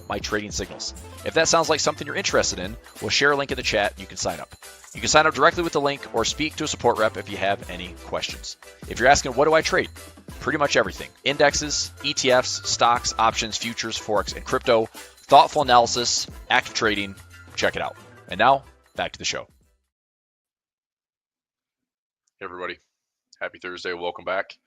my trading signals. If that sounds like something you're interested in, we'll share a link in the chat. You can sign up. You can sign up directly with the link or speak to a support rep if you have any questions. If you're asking, what do I trade? Pretty much everything. Indexes, ETFs, stocks, options, futures, Forex, and crypto. Thoughtful analysis, active trading. Check it out. And now, back to the show. Hey everybody, happy Thursday. Welcome back.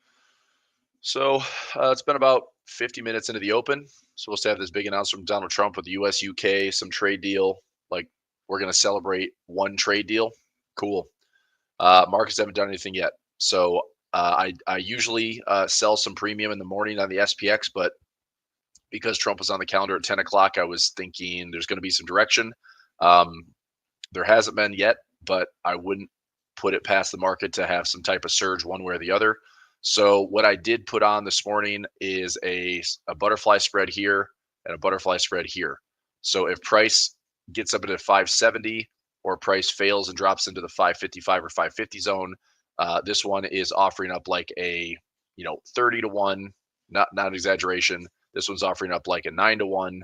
So it's been about 50 minutes into the open. Supposed to have this big announcement from Donald Trump with the US, UK, some trade deal. Like, we're going to celebrate one trade deal. Cool. Markets haven't done anything yet. So I usually sell some premium in the morning on the SPX, but because Trump was on the calendar at 10 o'clock, I was thinking there's going to be some direction. There hasn't been yet, but I wouldn't put it past the market to have some type of surge one way or the other. So what I did put on this morning is a butterfly spread here and a butterfly spread here. So if price gets up into 570 or price fails and drops into the 555 or 550 zone, this one is offering up like a 30 to 1, not an exaggeration. This one's offering up like a 9 to 1.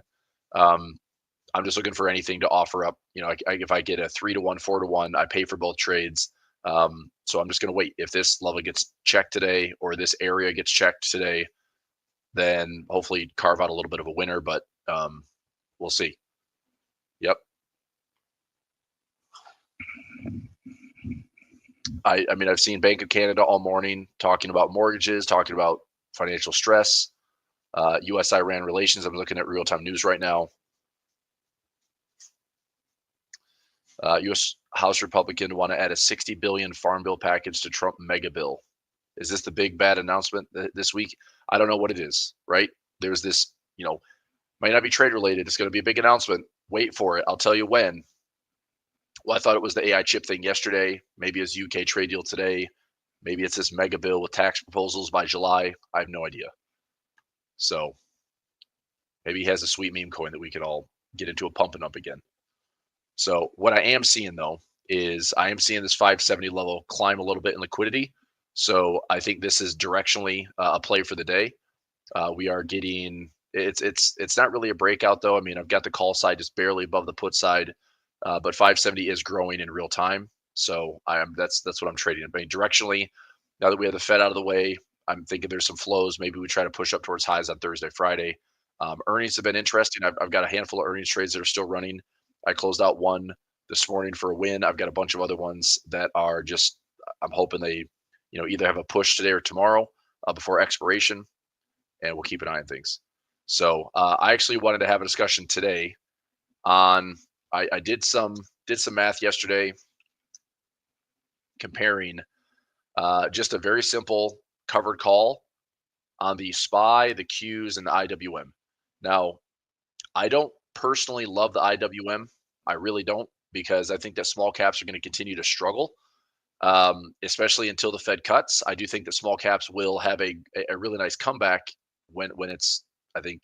I'm just looking for anything to offer up. If I get a 3 to 1, 4 to 1, I pay for both trades. So I'm just going to wait. If this level gets checked today or this area gets checked today, then hopefully carve out a little bit of a winner, but we'll see. Yep. I mean, I've seen Bank of Canada all morning talking about mortgages, talking about financial stress, U.S.-Iran relations. I'm looking at real-time news right now. U.S. House Republican want to add a $60 billion farm bill package to Trump mega bill. Is this the big bad announcement this week? I don't know what it is, right? There's this, might not be trade related. It's going to be a big announcement. Wait for it. I'll tell you when. Well, I thought it was the AI chip thing yesterday. Maybe it's UK trade deal today. Maybe it's this mega bill with tax proposals by July. I have no idea. So maybe he has a sweet meme coin that we could all get into a pump and up again. So what I am seeing, though, is I am seeing this 570 level climb a little bit in liquidity. So I think this is directionally a play for the day. We are getting it's not really a breakout, though. I mean, I've got the call side just barely above the put side, but 570 is growing in real time. So that's what I'm trading. I mean, directionally, now that we have the Fed out of the way, I'm thinking there's some flows. Maybe we try to push up towards highs on Thursday, Friday. Earnings have been interesting. I've got a handful of earnings trades that are still running. I closed out one this morning for a win. I've got a bunch of other ones that are just, I'm hoping they, either have a push today or tomorrow before expiration, and we'll keep an eye on things. So I actually wanted to have a discussion today on, I did some math yesterday comparing just a very simple covered call on the SPY, the Qs, and the IWM. Now, I don't personally love the IWM. I really don't, because I think that small caps are going to continue to struggle, especially until the Fed cuts. I do think that small caps will have a really nice comeback when it's, I think,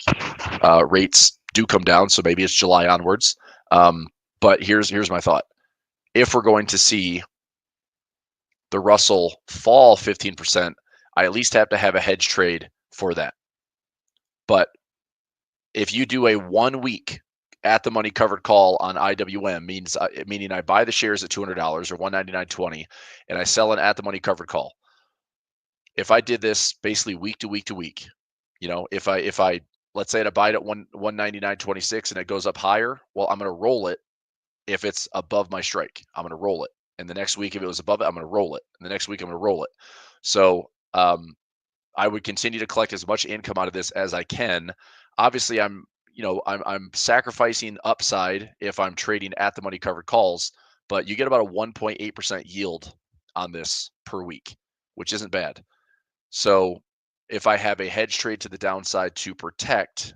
rates do come down. So maybe it's July onwards. But here's my thought. If we're going to see the Russell fall 15%, I at least have to have a hedge trade for that. But if you do a 1 week at the money covered call on IWM, meaning I buy the shares at $200 or $199.20, and I sell an at the money covered call. If I did this basically week to week to week, if I let's say I buy it at $199.26 and it goes up higher, well, I'm going to roll it. If it's above my strike, I'm going to roll it. And the next week, if it was above it, I'm going to roll it. And the next week, I'm going to roll it. So I would continue to collect as much income out of this as I can. Obviously, I'm sacrificing upside if I'm trading at the money covered calls, but you get about a 1.8% yield on this per week, which isn't bad. So if I have a hedge trade to the downside to protect,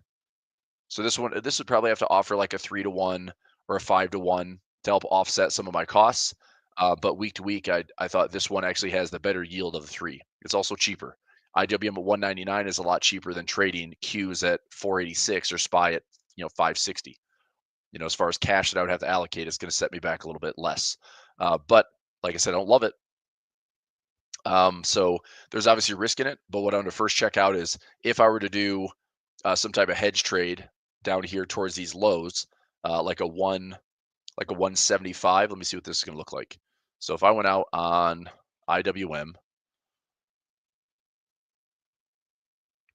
so this would probably have to offer like a 3 to 1 or a 5 to 1 to help offset some of my costs. But week to week, I thought this one actually has the better yield of the three. It's also cheaper. IWM at 199 is a lot cheaper than trading Qs at 486 or SPY at 560. As far as cash that I would have to allocate, it's going to set me back a little bit less. But like I said, I don't love it. So there's obviously risk in it. But what I'm going to first check out is if I were to do some type of hedge trade down here towards these lows, like a 175. Let me see what this is going to look like. So if I went out on IWM,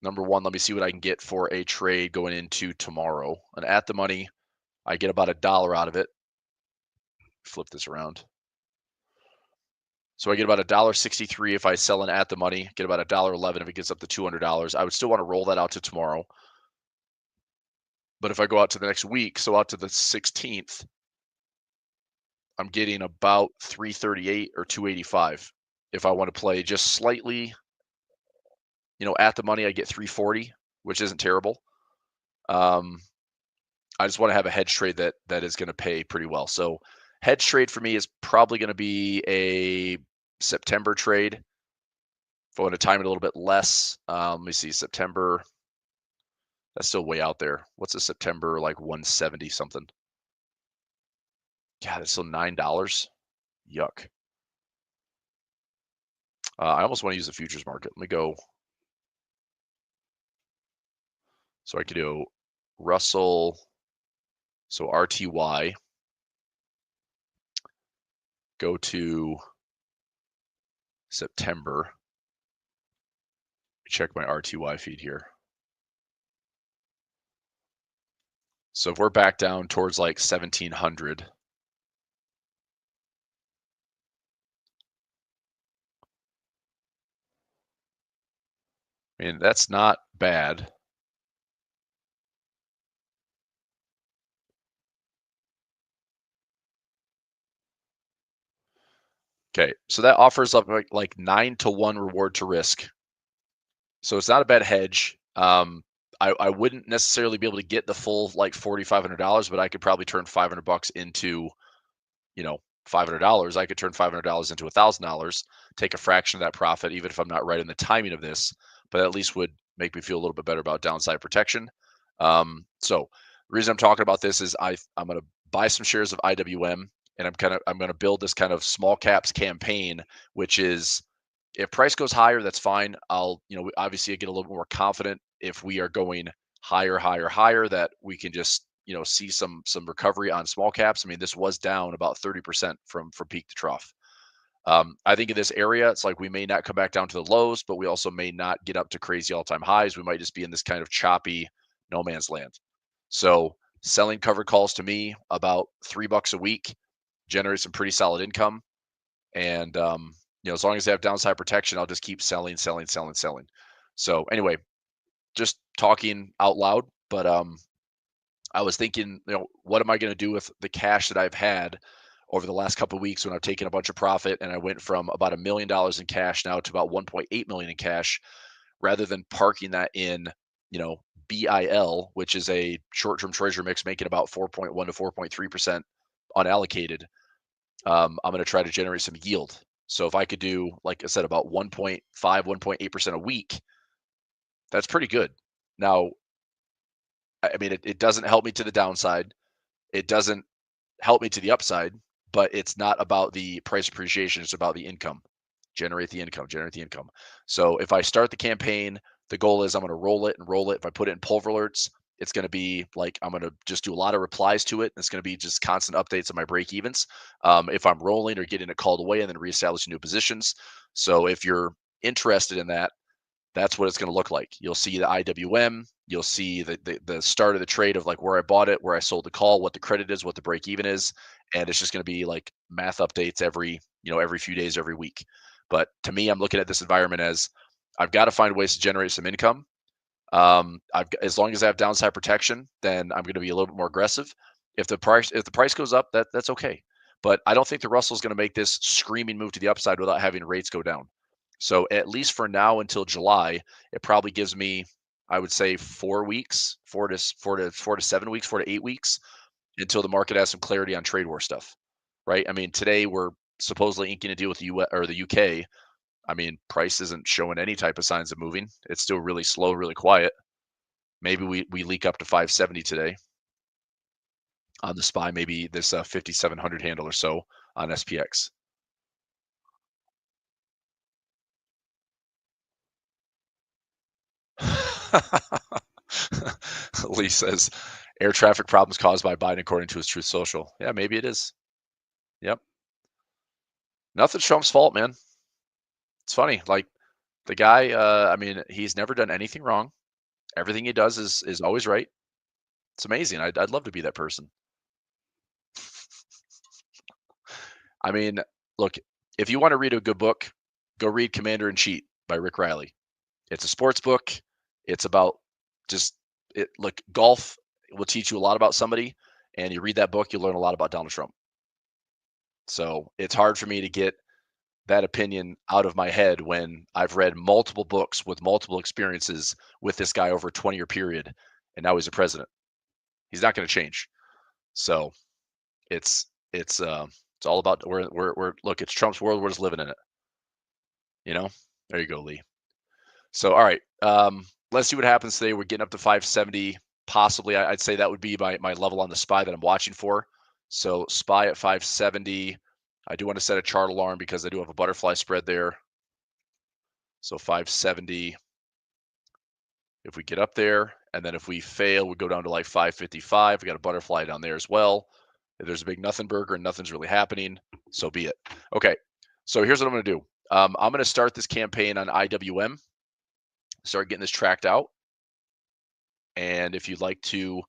number one, let me see what I can get for a trade going into tomorrow. And at the money, I get about $1 out of it. Flip this around. So I get about $1.63 if I sell in at the money, get about $1.11 if it gets up to $200. I would still want to roll that out to tomorrow. But if I go out to the next week, so out to the 16th, I'm getting about 338 or 285. If I want to play just slightly, at the money, I get 340, which isn't terrible. I just want to have a hedge trade that is going to pay pretty well. So hedge trade for me is probably going to be a September trade. If I want to time it a little bit less, let me see, September, that's still way out there. What's a September, like 170 something? God, it's still $9. Yuck. I almost want to use the futures market. Let me go. So I could do Russell, so RTY, go to September. Check my RTY feed here. So if we're back down towards like 1700, I mean, that's not bad. Okay, so that offers up like 9-to-1 reward to risk. So it's not a bad hedge. I wouldn't necessarily be able to get the full like $4,500, but I could probably turn $500 into, $500. I could turn $500 into $1,000, take a fraction of that profit, even if I'm not right in the timing of this, but at least would make me feel a little bit better about downside protection. So the reason I'm talking about this is I'm going to buy some shares of IWM, and I'm going to build this kind of small caps campaign, which is if price goes higher, that's fine. Obviously I get a little more confident if we are going higher, higher, higher, that we can just, see some recovery on small caps. I mean, this was down about 30% from peak to trough. I think in this area, it's like we may not come back down to the lows, but we also may not get up to crazy all-time highs. We might just be in this kind of choppy no man's land. So selling covered calls to me about $3 a week generates some pretty solid income. And as long as they have downside protection, I'll just keep selling. So anyway, just talking out loud, but I was thinking, what am I going to do with the cash that I've had over the last couple of weeks when I've taken a bunch of profit and I went from about $1 million in cash now to about 1.8 million in cash, rather than parking that in, BIL, which is a short-term treasury mix making about 4.1 to 4.3% unallocated. I'm going to try to generate some yield. So if I could do, like I said, about 1.5, 1.8% a week, that's pretty good. Now, I mean, it doesn't help me to the downside. It doesn't help me to the upside, but it's not about the price appreciation. It's about the income. Generate the income. So if I start the campaign, the goal is I'm going to roll it. If I put it in Pulver alerts, it's going to be like I'm going to just do a lot of replies to it. It's going to be just constant updates on my break evens. If I'm rolling or getting it called away and then reestablishing new positions. So if you're interested in that, that's what it's going to look like. You'll see the IWM. You'll see the start of the trade of like where I bought it, where I sold the call, what the credit is, what the break even is, and it's just going to be like math updates every few days, every week. But to me, I'm looking at this environment as I've got to find ways to generate some income. As long as I have downside protection, then I'm going to be a little bit more aggressive. If the price goes up, that's okay. But I don't think the Russell is going to make this screaming move to the upside without having rates go down. So at least for now until July, it probably gives me, I would say, 4 weeks, 4 to 7 weeks, 4 to 8 weeks until the market has some clarity on trade war stuff, right? I mean, today we're supposedly inking a deal with the US or the UK. I mean, price isn't showing any type of signs of moving. It's still really slow, really quiet. Maybe we leak up to 570 today on the SPY, maybe this 5,700 handle or so on SPX. Lee says, Air traffic problems caused by Biden, according to his Truth Social. Yeah, maybe it is. Yep. Nothing's Trump's fault, man. It's funny. Like the guy, I mean, he's never done anything wrong. Everything he does is always right. It's amazing. I'd love to be that person. I mean, look, if you want to read a good book, go read Commander in Chief by Rick Riley. It's a sports book. It's about just it. Look, golf will teach you a lot about somebody, and you read that book, you learn a lot about Donald Trump. So it's hard for me to get that opinion out of my head when I've read multiple books with multiple experiences with this guy over a 20-year period, and now he's a president. He's not going to change. So it's all about we're look, it's Trump's world, we're just living in it. You know? There you go, Lee. So all right. Let's see what happens today. We're getting up to 570. Possibly, I'd say that would be my level on the SPY that I'm watching for. So SPY at 570. I do want to set a chart alarm because I do have a butterfly spread there. So 570. If we get up there, and then if we fail, we go down to like 555. We got a butterfly down there as well. If there's a big nothing burger and nothing's really happening, so be it. Okay, so here's what I'm going to do. I'm going to start this campaign on IWM, start getting this tracked out. And if you'd like to,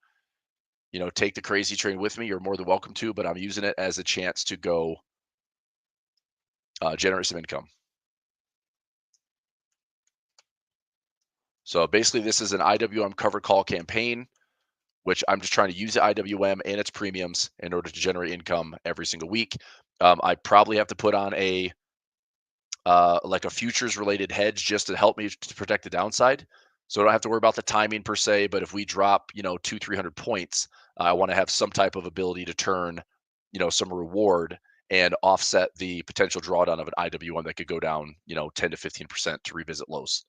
take the crazy train with me, you're more than welcome to, but I'm using it as a chance to go generate some income. So basically, this is an IWM covered call campaign, which I'm just trying to use the IWM and its premiums in order to generate income every single week. I probably have to put on a like a futures related hedge just to help me to protect the downside. So I don't have to worry about the timing per se, but if we drop, 200-300 points, I want to have some type of ability to turn, some reward and offset the potential drawdown of an IWM that could go down, 10 to 15% to revisit lows.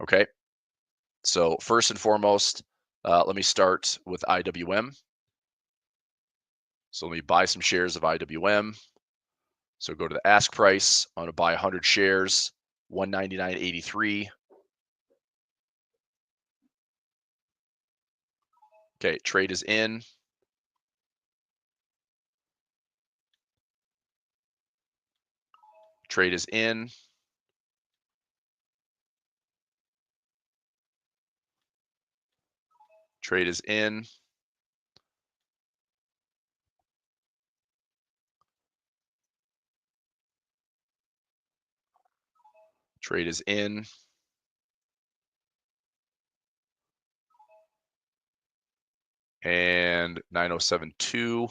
Okay. So first and foremost, let me start with IWM. So let me buy some shares of IWM. So go to the ask price. I'm going to buy 100 shares, 199.83. Okay, trade is in. Trade is in. Trade is in. Trade is in. And 9072.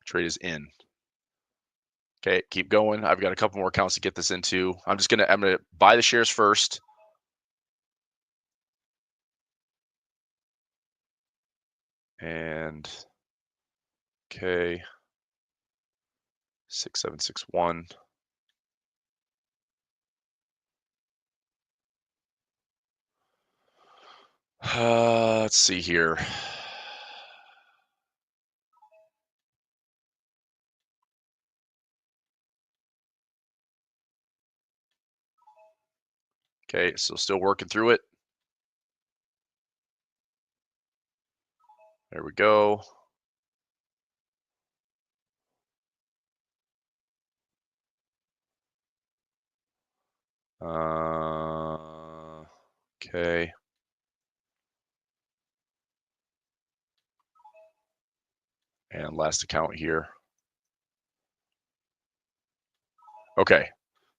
Trade is in. Okay, keep going. I've got a couple more accounts to get this into. I'm gonna buy the shares first. And okay. 6761. Let's see here. Okay, so still working through it. There we go. Okay. And last account here. Okay,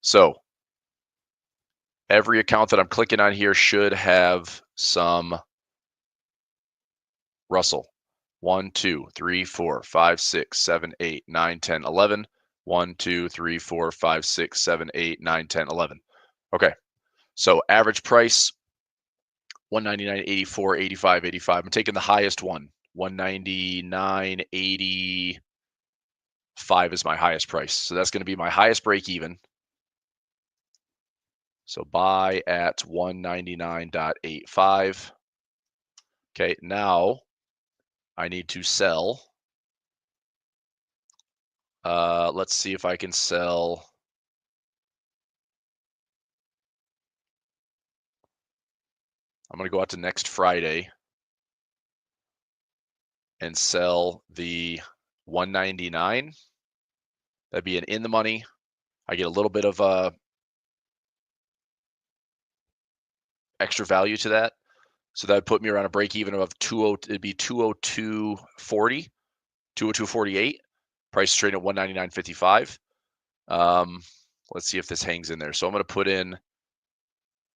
so every account that I'm clicking on here should have some Russell. 1, 2, 3, 4, 5, 6, 7, 8, 9, 10, 11. 1, 2, 3, 4, 5, 6, 7, 8, 9, 10, 11. Okay, so average price 199.84, 85, 85. I'm taking the highest one. 199.85 is my highest price. So that's going to be my highest break even. So buy at 199.85. Okay, now I need to sell. Let's see if I can sell I'm going to go out to next Friday and sell the 199. That'd be an in the money. I get a little bit of extra value to that. So that would put me around a break even of 20. It'd be 202.40, 202.48. Price is trading at 199.55. Let's see if this hangs in there. So I'm going to put in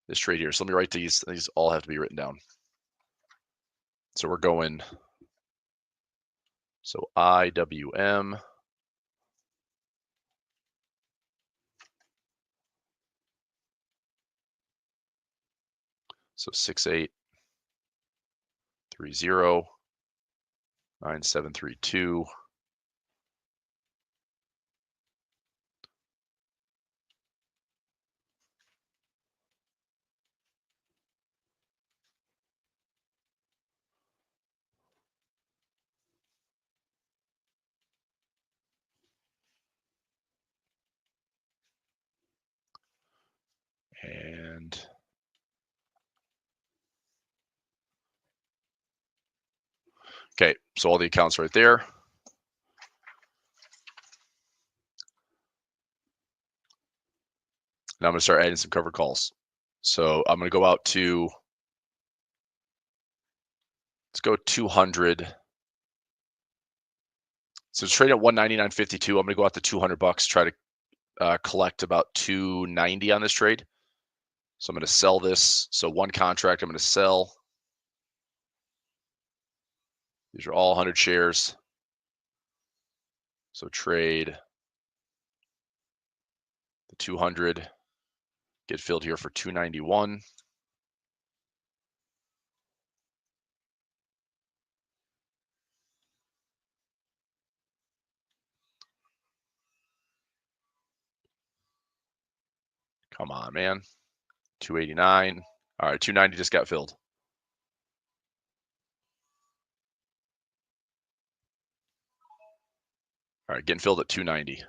this trade here. So let me write these. These all have to be written down. So we're going. So IWM. So 68309732. And okay, so all the accounts right there. Now I'm going to start adding some covered calls. So I'm going to go out to, let's go 200. So it's trading at 199.52. I'm going to go out to $200, try to collect about 290 on this trade. So I'm going to sell this. So one contract I'm going to sell. These are all 100 shares. So trade the 200, get filled here for 291. Come on, man. 289. All right, 290 just got filled. All right, getting filled at 290.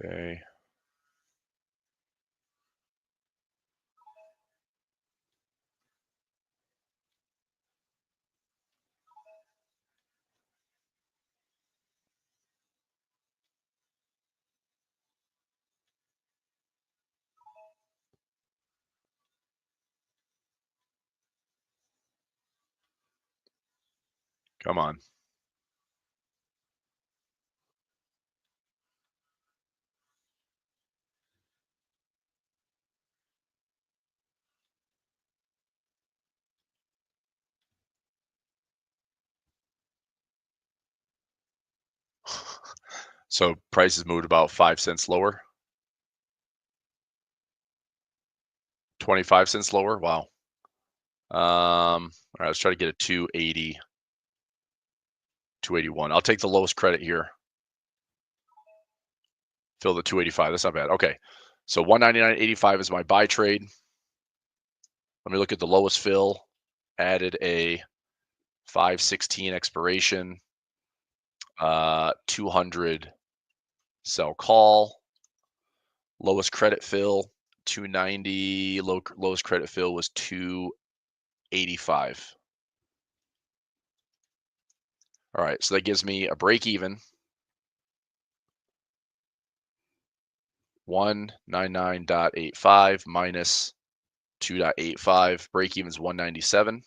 Okay. Come on. So prices moved about 5 cents lower. 25 cents lower. Wow. All right, let's try to get a 280, 281. I'll take the lowest credit here. Fill the 285. That's not bad. Okay. So 199.85 is my buy trade. Let me look at the lowest fill. Added a 516 expiration. 200 sell call. Lowest credit fill 290. Lowest credit fill was 285. All right, so that gives me a break even. 199.85 minus 2.85. Break even is 197. It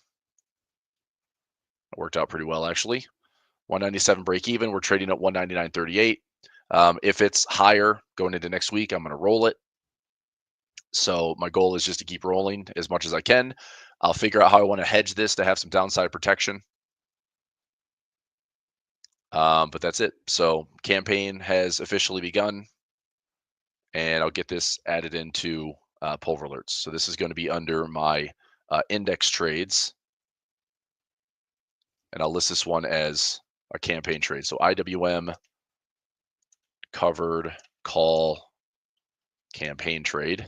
worked out pretty well, actually. 197 break even. We're trading at 199.38. If it's higher going into next week, I'm going to roll it. So my goal is just to keep rolling as much as I can. I'll figure out how I want to hedge this to have some downside protection. But that's it. So campaign has officially begun, and I'll get this added into Pulver Alerts. So this is going to be under my index trades, and I'll list this one as a campaign trade. So IWM covered call campaign trade.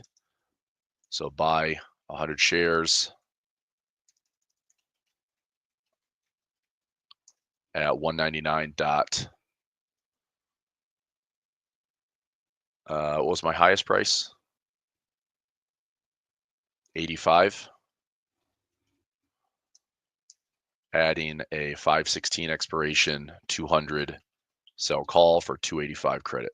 So buy 100 shares at 199. What was my highest price? 85. Adding a 5/16 expiration, 200 sell call for 285 credit.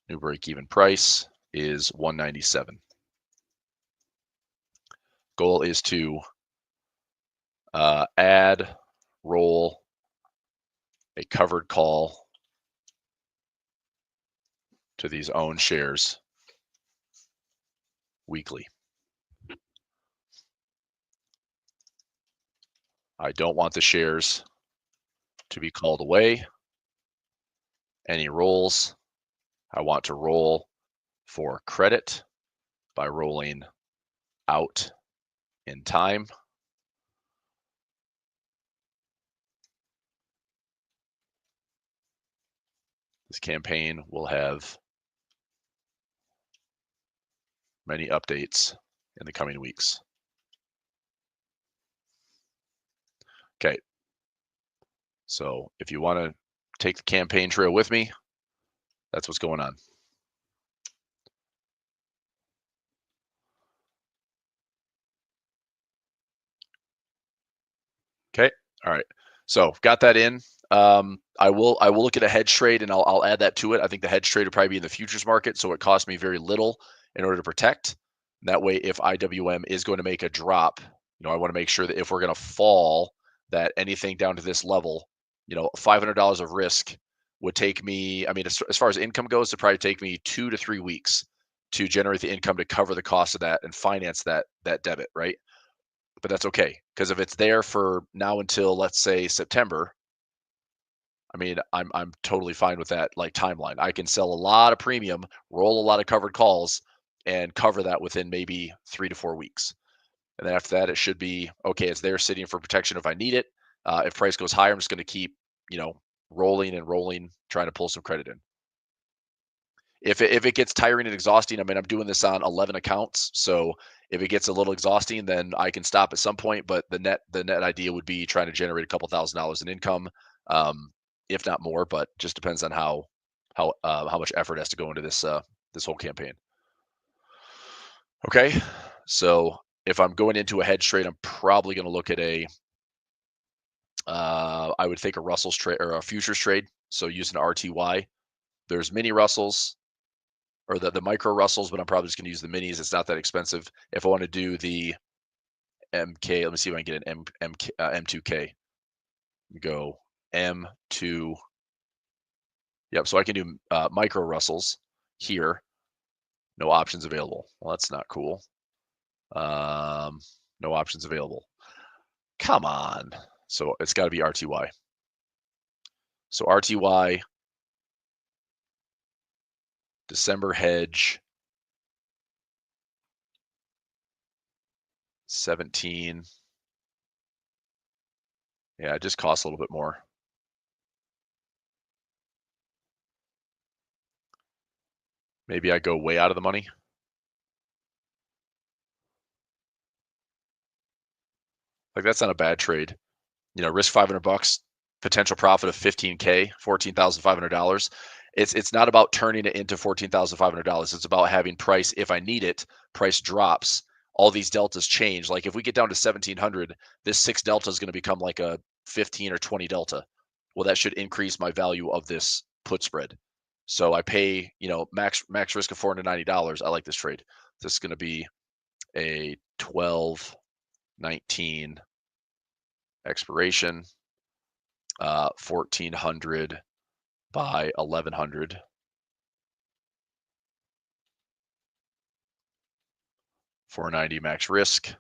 New break-even price is 197. Goal is to add, roll a covered call to these own shares weekly. I don't want the shares to be called away. Any rolls, I want to roll for credit by rolling out in time. This campaign will have many updates in the coming weeks. Okay, so if you want to take the campaign trail with me, that's what's going on. Okay, all right. So got that in. I will look at a hedge trade and I'll add that to it. I think the hedge trade will probably be in the futures market, so it costs me very little in order to protect. That way, if IWM is going to make a drop, I want to make sure that if we're going to fall, that anything down to this level, $500 of risk would take me. I mean, as far as income goes, it'd probably take me 2 to 3 weeks to generate the income to cover the cost of that and finance that debit, right? But that's okay, because if it's there for now until, let's say, September, I mean, I'm totally fine with that timeline. I can sell a lot of premium, roll a lot of covered calls, and cover that within maybe 3 to 4 weeks. And then after that, it should be okay. It's there sitting for protection if I need it. If price goes higher, I'm just going to keep, rolling and rolling, trying to pull some credit in. If it gets tiring and exhausting, I mean, I'm doing this on 11 accounts, so if it gets a little exhausting, then I can stop at some point. But the net idea would be trying to generate a couple $1,000s in income, if not more. But just depends on how much effort has to go into this whole campaign. Okay, so if I'm going into a hedge trade, I'm probably going to look at I would think a Russell's trade or a futures trade. So using RTY, there's mini Russells or the micro Russells, but I'm probably just going to use the minis. It's not that expensive. If I want to do the MK, let me see if I can get an M2K. Go M2. Yep. So I can do micro Russells here. No options available. Well, that's not cool. No options available. Come on. So it's got to be RTY. So RTY, December hedge, 17. Yeah, it just costs a little bit more. Maybe I go way out of the money. That's not a bad trade. Risk $500, potential profit of $15K, $14,500. It's not about turning it into $14,500. It's about having price. If I need it, price drops. All these deltas change. Like if we get down to 1,700, this 6 delta is going to become like a 15 or 20 delta. Well, that should increase my value of this put spread. So I pay, max risk of $490. I like this trade. This is going to be a 12/19 expiration, 1,400 by 1,100. $490 max risk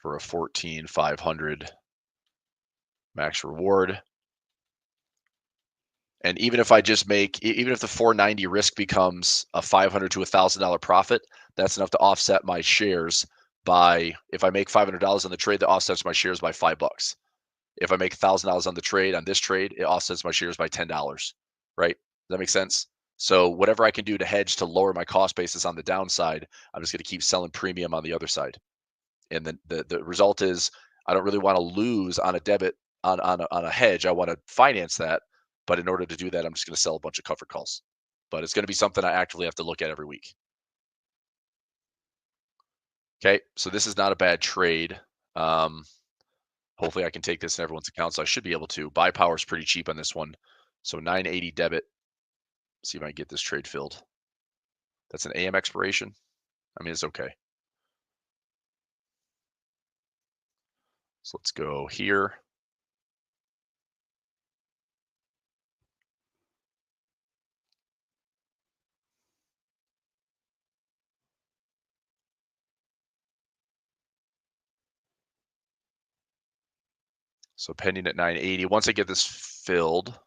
for a 14,500 max reward. And even if I just make, even if the 490 risk becomes a $500 to $1,000 profit, that's enough to offset my shares by, if I make $500 on the trade, that offsets my shares by $5. If I make $1,000 on the trade, on this trade, it offsets my shares by $10, right? Does that make sense? So whatever I can do to hedge to lower my cost basis on the downside, I'm just going to keep selling premium on the other side. And then the result is I don't really want to lose on a debit on a hedge. I want to finance that, but in order to do that, I'm just going to sell a bunch of covered calls. But it's going to be something I actively have to look at every week. Okay, so this is not a bad trade. Hopefully I can take this in everyone's account. So I should be able to. Buy power is pretty cheap on this one. So 980 debit. See if I can get this trade filled. That's an AM expiration. I mean, it's okay. So let's go here. So pending at 980. Once I get this filled,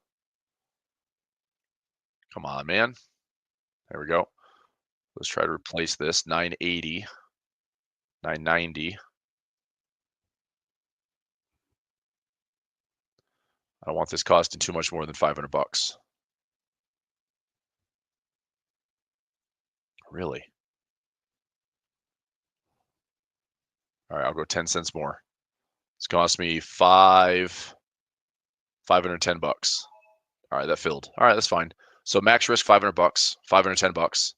come on, man. There we go. Let's try to replace this 980, 990. I don't want this costing too much more than $500. Really? All right, I'll go 10 cents more. It's cost me $510. All right, that filled. All right, that's fine. So max risk $500, $510.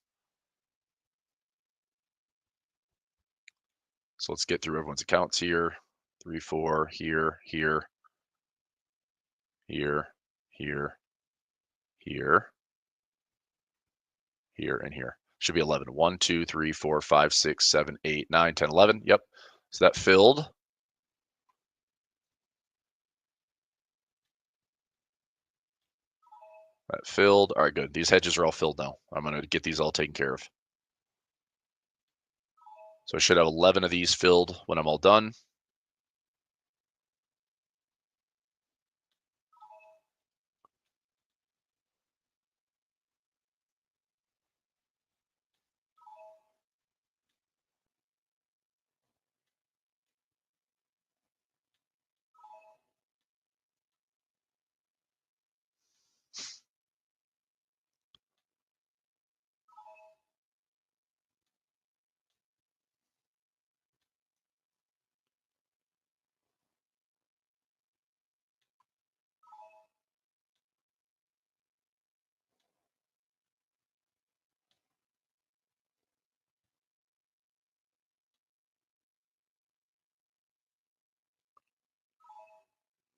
So let's get through everyone's accounts here. 3, 4, here, here, here, here, here, here, and here. Should be 11. 1, 2, 3, 4, 5, 6, 7, 8, 9, 10, 11. Yep. So that filled. That filled. All right, good. These hedges are all filled now. I'm going to get these all taken care of. So I should have 11 of these filled when I'm all done.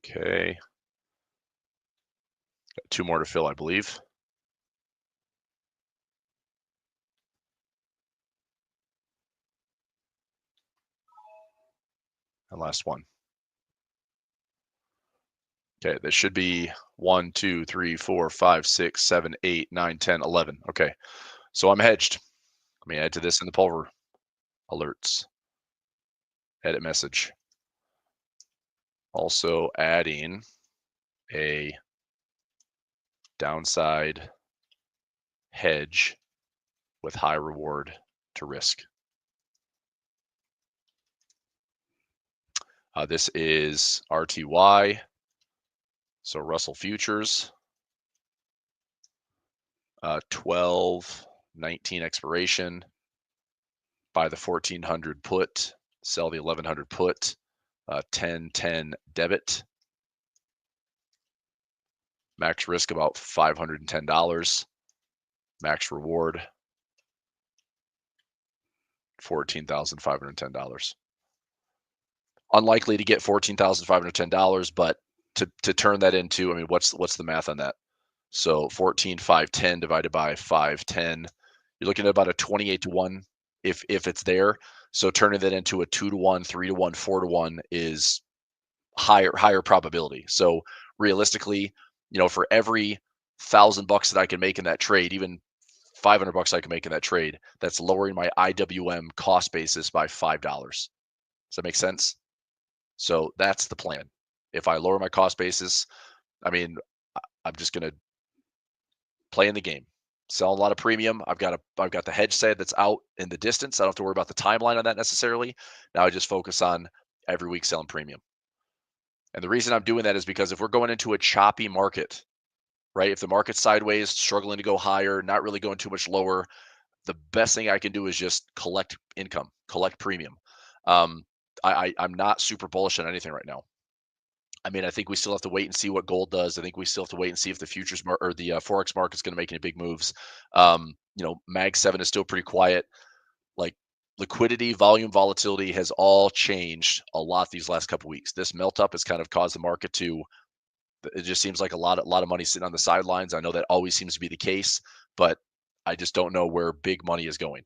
Okay. Got 2 more to fill, I believe. And last one. Okay, this should be 1, 2, 3, 4, 5, 6, 7, 8, 9, 10, 11. Okay, so I'm hedged. Let me add to this in the Pulver alerts. Edit message. Also adding a downside hedge with high reward to risk. This is RTY, so Russell Futures, 12/19 expiration, buy the 1400 put, sell the 1100 put, 10/10 debit, max risk about $510, max reward $14,510. Unlikely to get $14,510, but to turn that into, I mean, what's the math on that? So 14,510 divided by 510, you're looking at about a 28-to-1 if it's there. So turning that into a 2-to-1, 3-to-1, 4-to-1 is higher probability. So realistically, for every $1,000 that I can make in that trade, even $500 I can make in that trade, that's lowering my IWM cost basis by $5. Does that make sense? So that's the plan. If I lower my cost basis, I mean, I'm just going to playing the game. Selling a lot of premium. I've got the hedge set that's out in the distance. I don't have to worry about the timeline on that necessarily. Now I just focus on every week selling premium. And the reason I'm doing that is because if we're going into a choppy market, right? If the market's sideways, struggling to go higher, not really going too much lower, the best thing I can do is just collect income, collect premium. Um, I'm not super bullish on anything right now. I mean, I think we still have to wait and see what gold does. I think we still have to wait and see if the futures or the forex market is going to make any big moves. Mag 7 is still pretty quiet. Like liquidity, volume, volatility has all changed a lot these last couple weeks. This melt up has kind of caused the market to. It just seems like a lot of money sitting on the sidelines. I know that always seems to be the case, but I just don't know where big money is going.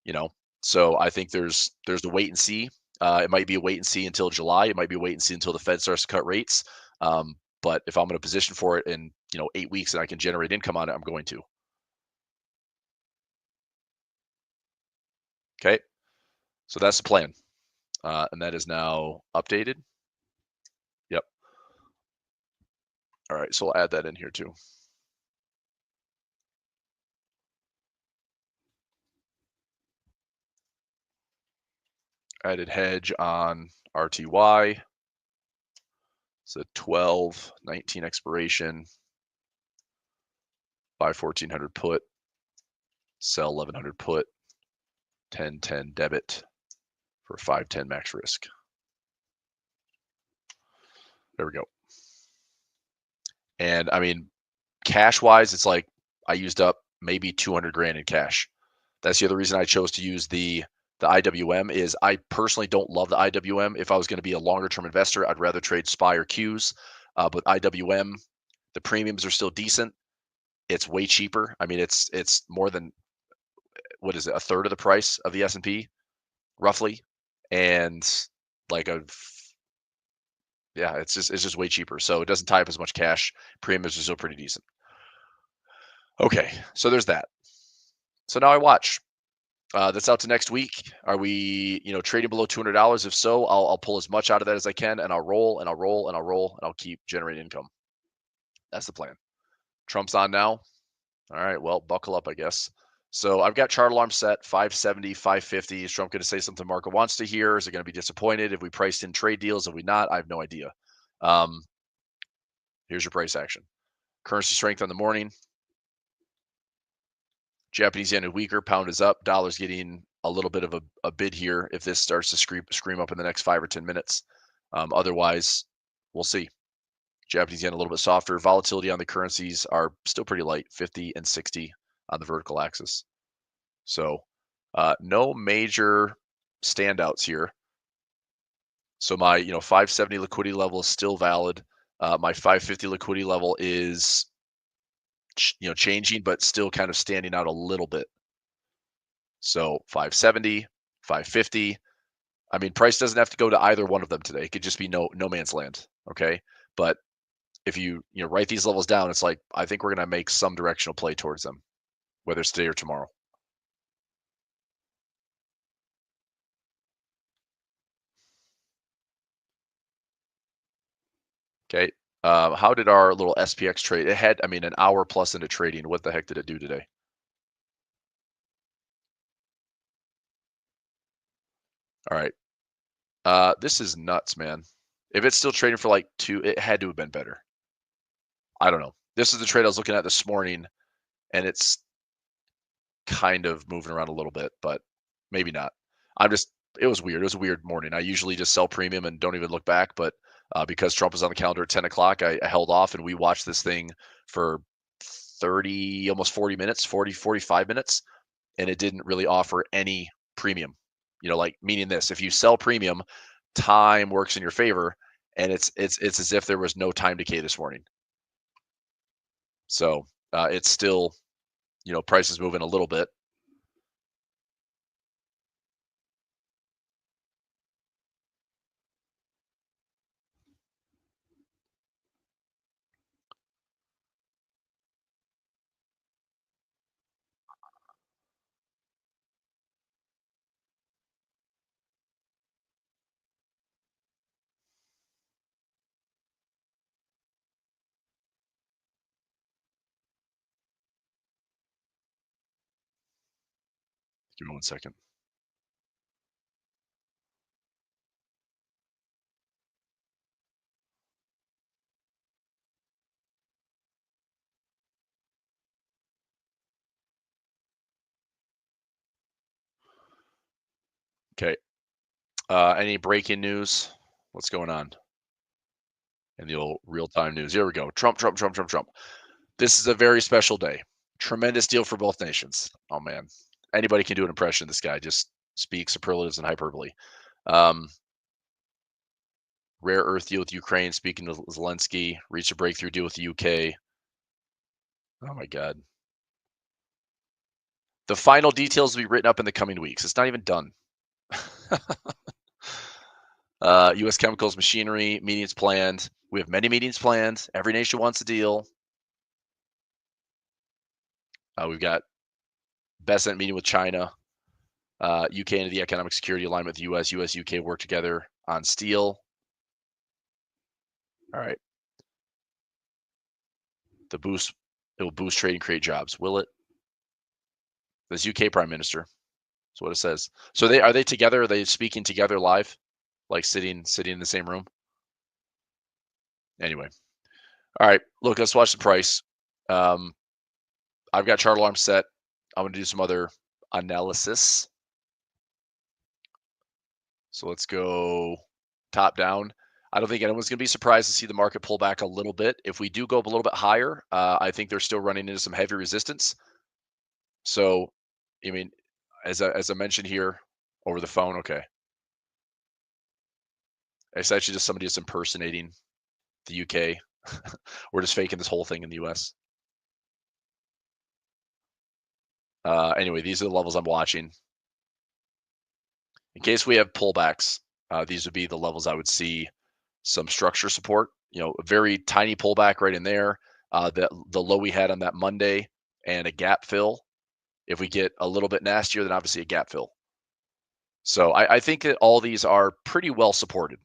You know, so I think there's the wait and see. It might be a wait and see until July. It might be a wait and see until the Fed starts to cut rates. But if I'm in a position for it in 8 weeks and I can generate income on it, I'm going to. Okay, so that's the plan, and that is now updated. Yep. All right, so I'll add that in here too. Added hedge on RTY. It's a 12/19 expiration. Buy 1400 put. Sell 1100 put. 10/10 debit for 5/10 max risk. There we go. And I mean, cash wise, it's like I used up maybe 200 grand in cash. That's the other reason I chose to use the IWM is I personally don't love the IWM. If I was going to be a longer term investor, I'd rather trade SPY or Qs. But IWM, the premiums are still decent. It's way cheaper. I mean, it's more than what is it, a third of the price of the S&P, roughly, and like it's just way cheaper. So it doesn't tie up as much cash. Premiums are still pretty decent. Okay, so there's that. So now I watch. That's out to next week. Are we, trading below $200? If so, I'll pull as much out of that as I can, and I'll roll and I'll roll and I'll roll and I'll keep generating income. That's the plan. Trump's on now. All right, well, buckle up, I guess. So I've got chart alarm set 570, 550. Is Trump going to say something market wants to hear? Is it going to be disappointed if we priced in trade deals? If we not, I have no idea. Here's your price action. Currency strength on the morning. Japanese yen is weaker, pound is up, dollar's getting a little bit of a bid here if this starts to scream up in the next 5 or 10 minutes. Otherwise, we'll see. Japanese yen a little bit softer. Volatility on the currencies are still pretty light, 50 and 60 on the vertical axis. So no major standouts here. So my 570 liquidity level is still valid. My 550 liquidity level is changing, but still kind of standing out a little bit. So 570, 550. I mean, price doesn't have to go to either one of them today. It could just be no man's land. Okay. But if you write these levels down, it's like, I think we're going to make some directional play towards them, whether it's today or tomorrow. Okay. How did our little SPX trade? It had, an hour plus into trading. What the heck did it do today? All right. This is nuts, man. If it's still trading for like 2, it had to have been better. I don't know. This is the trade I was looking at this morning, and it's kind of moving around a little bit, but maybe not. It was weird. It was a weird morning. I usually just sell premium and don't even look back, but because Trump was on the calendar at 10 o'clock, I held off and we watched this thing for 30, almost 40 minutes, 45 minutes, and it didn't really offer any premium. Like meaning this, if you sell premium, time works in your favor, and it's as if there was no time decay this morning. So it's still, price is moving a little bit. Give me 1 second. Okay. Any breaking news? What's going on? In the old real-time news. Here we go. Trump, Trump, Trump, Trump, Trump. This is a very special day. Tremendous deal for both nations. Oh man, anybody can do an impression of this guy. Just speak superlatives and hyperbole. Um, Rare earth deal with Ukraine. Speaking to Zelensky, reached a breakthrough deal with the UK. Oh my God. The final details will be written up in the coming weeks. It's not even done. U.S. chemicals, machinery, meetings planned. We have many meetings planned. Every nation wants a deal. We've got Besant meeting with China. UK into the economic security alignment with the U.S. U.S. UK work together on steel. All right. It will boost trade and create jobs. Will it? This UK Prime Minister. That's what it says. So are they together? Are they speaking together live, like sitting in the same room? Anyway, all right. Look, let's watch the price. I've got chart alarm set. I'm going to do some other analysis. So let's go top down. I don't think anyone's going to be surprised to see the market pull back a little bit. If we do go up a little bit higher, I think they're still running into some heavy resistance. So, I mean, as I mentioned here over the phone, okay. It's actually just somebody just impersonating the UK. We're just faking this whole thing in the US. Anyway, these are the levels I'm watching. In case we have pullbacks, these would be the levels I would see some structure support. A very tiny pullback right in there. The low we had on that Monday and a gap fill. If we get a little bit nastier, then obviously a gap fill. So I think that all these are pretty well supported.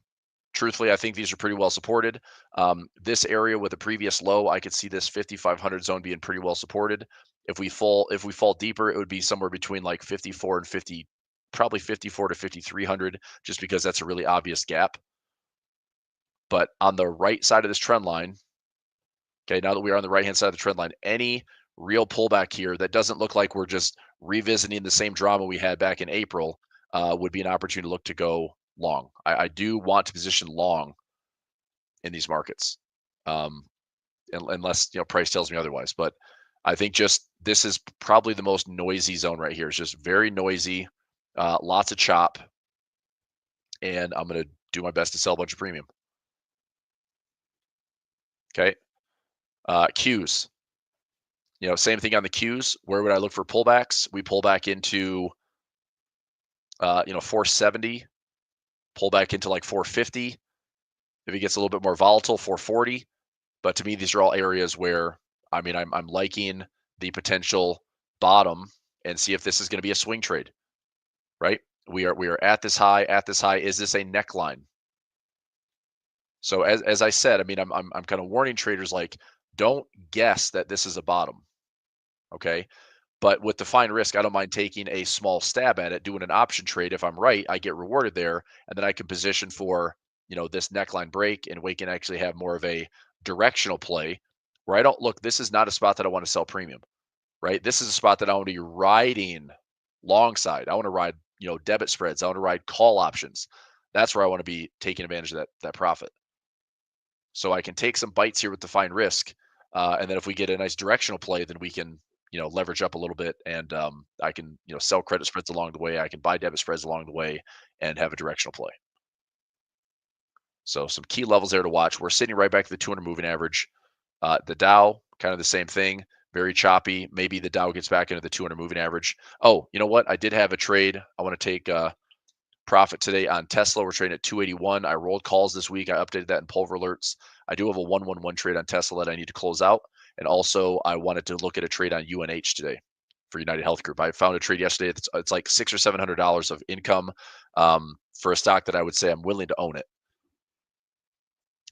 Truthfully, I think these are pretty well supported. This area with a previous low, I could see this 5,500 zone being pretty well supported. If we fall deeper, it would be somewhere between like 54 and 50, probably 54 to 5,300, just because that's a really obvious gap. But on the right side of this trend line, okay, now that we are on the right-hand side of the trend line, any real pullback here that doesn't look like we're just revisiting the same drama we had back in April would be an opportunity to look to go long. I do want to position long in these markets, unless price tells me otherwise. But I think just this is probably the most noisy zone right here. It's just very noisy, lots of chop, and I'm going to do my best to sell a bunch of premium. Okay, Qs. Same thing on the Qs. Where would I look for pullbacks? We pull back into 470, pull back into like 450. If it gets a little bit more volatile, 440. But to me, these are all areas where I'm liking the potential bottom and see if this is going to be a swing trade, right? We are at this high, Is this a neckline? So as I said, I'm kind of warning traders, like, don't guess that this is a bottom. Okay. But with defined risk, I don't mind taking a small stab at it, doing an option trade. If I'm right, I get rewarded there, and then I can position for this neckline break, and we can actually have more of a directional play where I don't look. This is not a spot that I want to sell premium, right? This is a spot that I want to be riding long side. I want to ride debit spreads. I want to ride call options. That's where I want to be taking advantage of that profit. So I can take some bites here with defined risk, and then if we get a nice directional play, then we can leverage up a little bit, and I can sell credit spreads along the way. I can buy debit spreads along the way, and have a directional play. So some key levels there to watch. We're sitting right back to the 200 moving average. The Dow, kind of the same thing, very choppy. Maybe the Dow gets back into the 200 moving average. Oh, you know what? I did have a trade. I want to take profit today on Tesla. We're trading at 281. I rolled calls this week. I updated that in Pulver alerts. I do have a 111 trade on Tesla that I need to close out. And also, I wanted to look at a trade on UNH today for United Health Group. I found a trade yesterday. It's like $600 or $700 of income for a stock that I would say I'm willing to own it.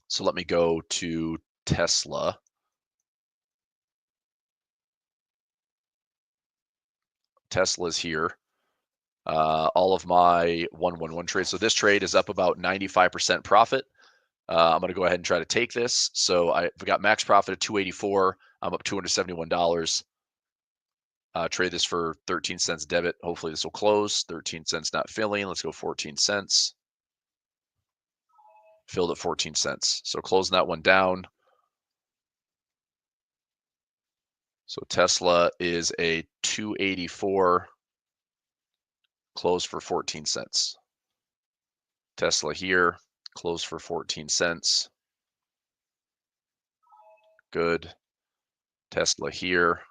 So let me go to Tesla. Tesla's here. all of my 111 trades. So this trade is up about 95% profit. I'm going to go ahead and try to take this. So I've got max profit at 284. I'm up $271. Trade this for 13 cents debit. Hopefully this will close. 13 cents not filling. Let's go 14 cents. Filled at 14 cents. So closing that one down. So Tesla is a 284. Close for 14 cents. Tesla here, close for 14 cents. Good. Tesla here,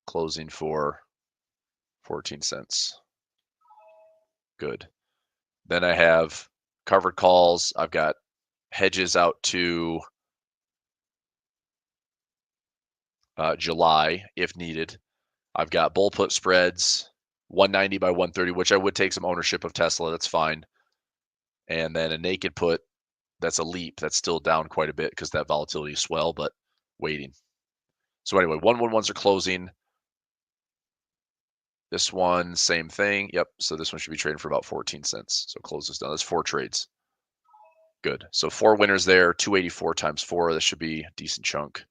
closing for 14 cents. Good. Then I have covered calls. I've got hedges out to July if needed. I've got bull put spreads, 190 by 130, which I would take some ownership of Tesla. That's fine. And then a naked put, that's a leap. That's still down quite a bit because that volatility is swell, but waiting. So anyway, 111s are closing. This one, same thing. Yep. So this one should be trading for about 14 cents. So close this down. That's 4 trades. Good. So 4 winners there. 284 times 4. This should be a decent chunk.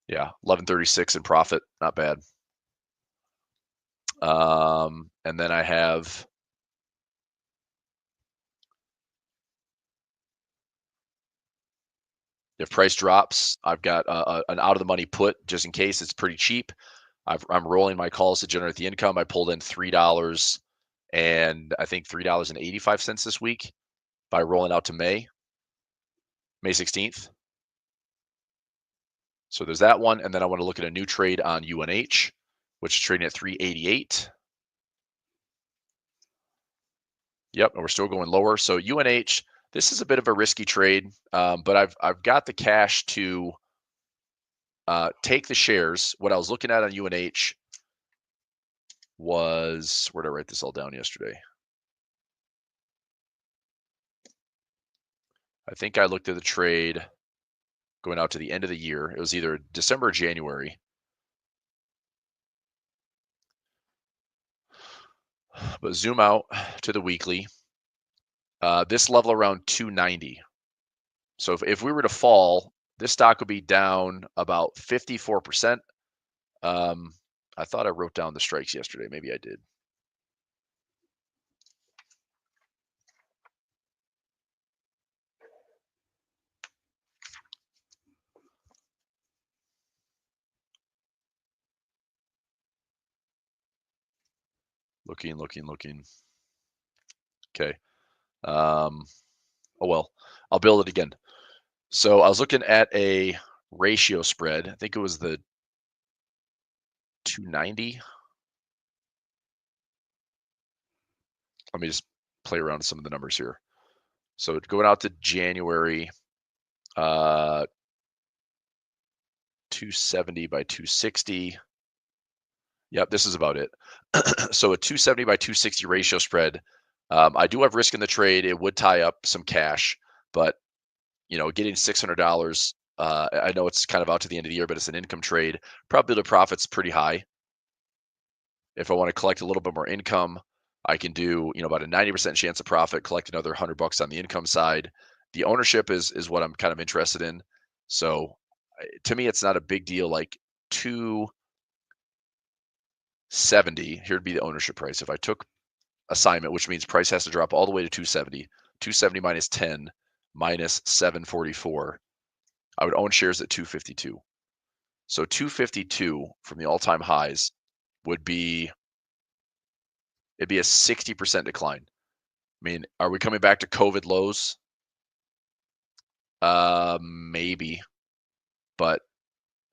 Yeah, 1136 in profit. Not bad. And then I have if price drops, I've got an out of the money put just in case. It's pretty cheap. I'm rolling my calls to generate the income. I pulled in $3 and I think $3.85 this week by rolling out to May 16th. So there's that one. And then I want to look at a new trade on UNH, which is trading at 388. Yep, and we're still going lower. So UNH, this is a bit of a risky trade, but I've got the cash to take the shares. What I was looking at on UNH was, where did I write this all down yesterday? I think I looked at the trade going out to the end of the year. It was either December or January. But zoom out to the weekly. This level around 290. So if we were to fall, this stock would be down about 54%. I thought I wrote down the strikes yesterday. Maybe I did. Looking. Okay. Oh well, I'll build it again. So I was looking at a ratio spread. I think it was the 290. Let me just play around with some of the numbers here. So going out to January, 270 by 260. Yep, this is about it. So a 270 by 260 ratio spread. I do have risk in the trade. It would tie up some cash, but getting $600. I know it's kind of out to the end of the year, but it's an income trade. Probability of profit's pretty high. If I want to collect a little bit more income, I can do about a 90% chance of profit, collect another $100 on the income side. The ownership is what I'm kind of interested in. So to me, it's not a big deal. Like 270, here'd be the ownership price. If I took assignment, which means price has to drop all the way to 270, 270 minus 10 minus 744, I would own shares at 252. So 252 from the all-time highs would be, it'd be a 60% decline. I mean, are we coming back to COVID lows? Maybe, but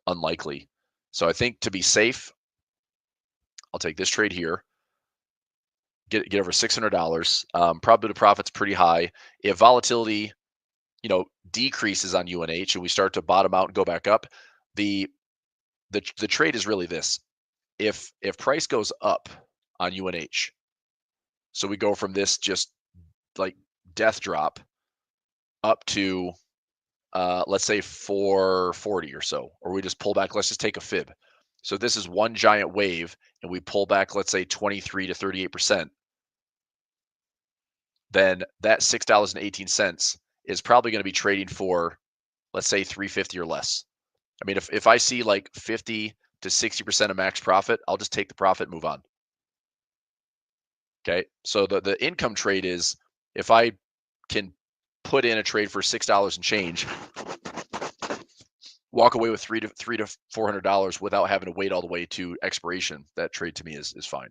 unlikely. So I think to be safe, I'll take this trade here. Get over $600. Probability of profit's pretty high. If volatility, decreases on UNH and we start to bottom out and go back up, the trade is really this. If price goes up on UNH, so we go from this just like death drop up to let's say 440 or so, or we just pull back, let's just take a fib. So this is one giant wave and we pull back, let's say 23 to 38%, then that $6.18 is probably going to be trading for, let's say 350 or less. I mean, if I see like 50 to 60% of max profit, I'll just take the profit and move on. Okay. So the income trade is if I can put in a trade for $6 and change, walk away with three to $400 without having to wait all the way to expiration, that trade to me is fine.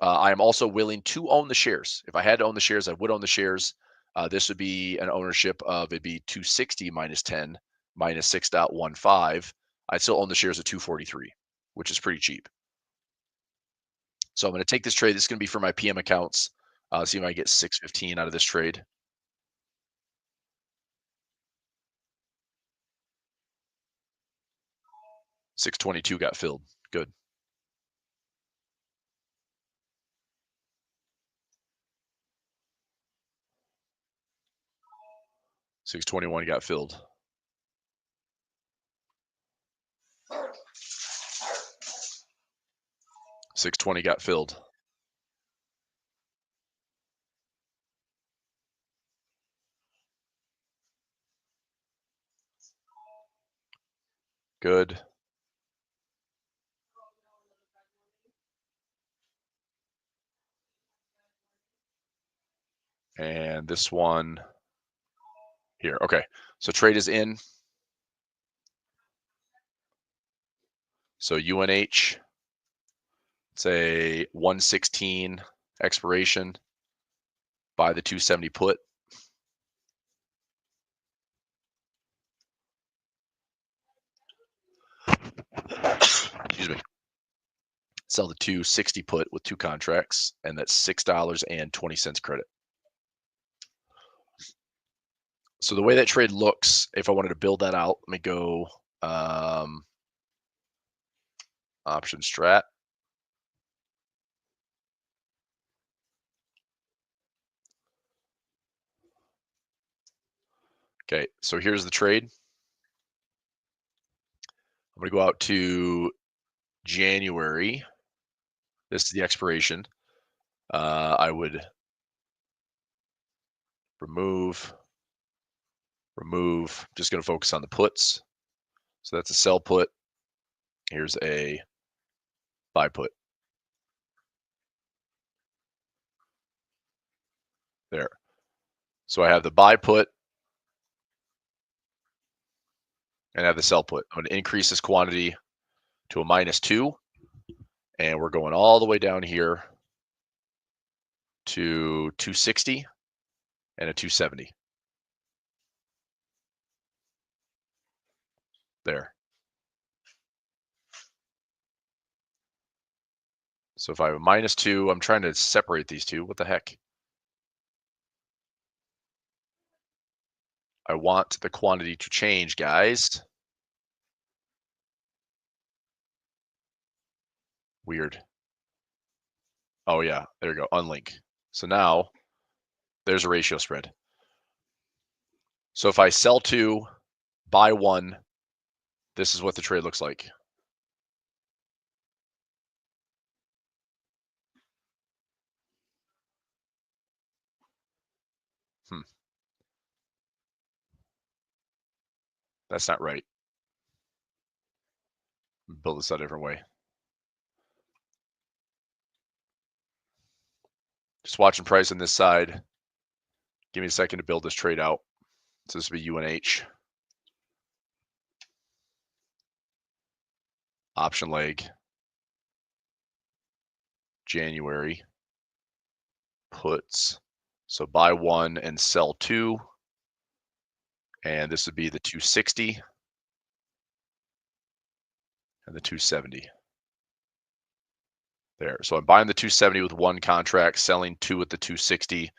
I am also willing to own the shares. If I had to own the shares, I would own the shares. This would be an ownership of, it'd be 260 minus 10 minus 6.15. I'd still own the shares at 243, which is pretty cheap. So I'm going to take this trade. This is going to be for my PM accounts. See if I get 615 out of this trade. 622 got filled. Good. 621 got filled. $620 got filled. Good. And this one here. Okay. So trade is in. So UNH, it's a 116 expiration, buy the 270 put. Excuse me. Sell the 260 put with 2 contracts, and that's $6.20 credit. So the way that trade looks, if I wanted to build that out, let me go option strat. Okay, so here's the trade. I'm going to go out to January. This is the expiration. I would remove. Just going to focus on the puts. So that's a sell put. Here's a buy put. There. So I have the buy put and I have the sell put. I'm going to increase this quantity to a -2. And we're going all the way down here to 260 and a 270. There. So if I have a -2, I'm trying to separate these two. What the heck? I want the quantity to change, guys. Weird. Oh yeah, there you go, unlink. So now there's a ratio spread. So if I sell 2, buy 1, this is what the trade looks like. That's not right. Build this out a different way. Just watching price on this side. Give me a second to build this trade out. So this will be UNH. Option leg. January. Puts. So buy 1 and sell 2. And this would be the 260 and the 270. There. So I'm buying the 270 with 1 contract, selling 2 with the 260.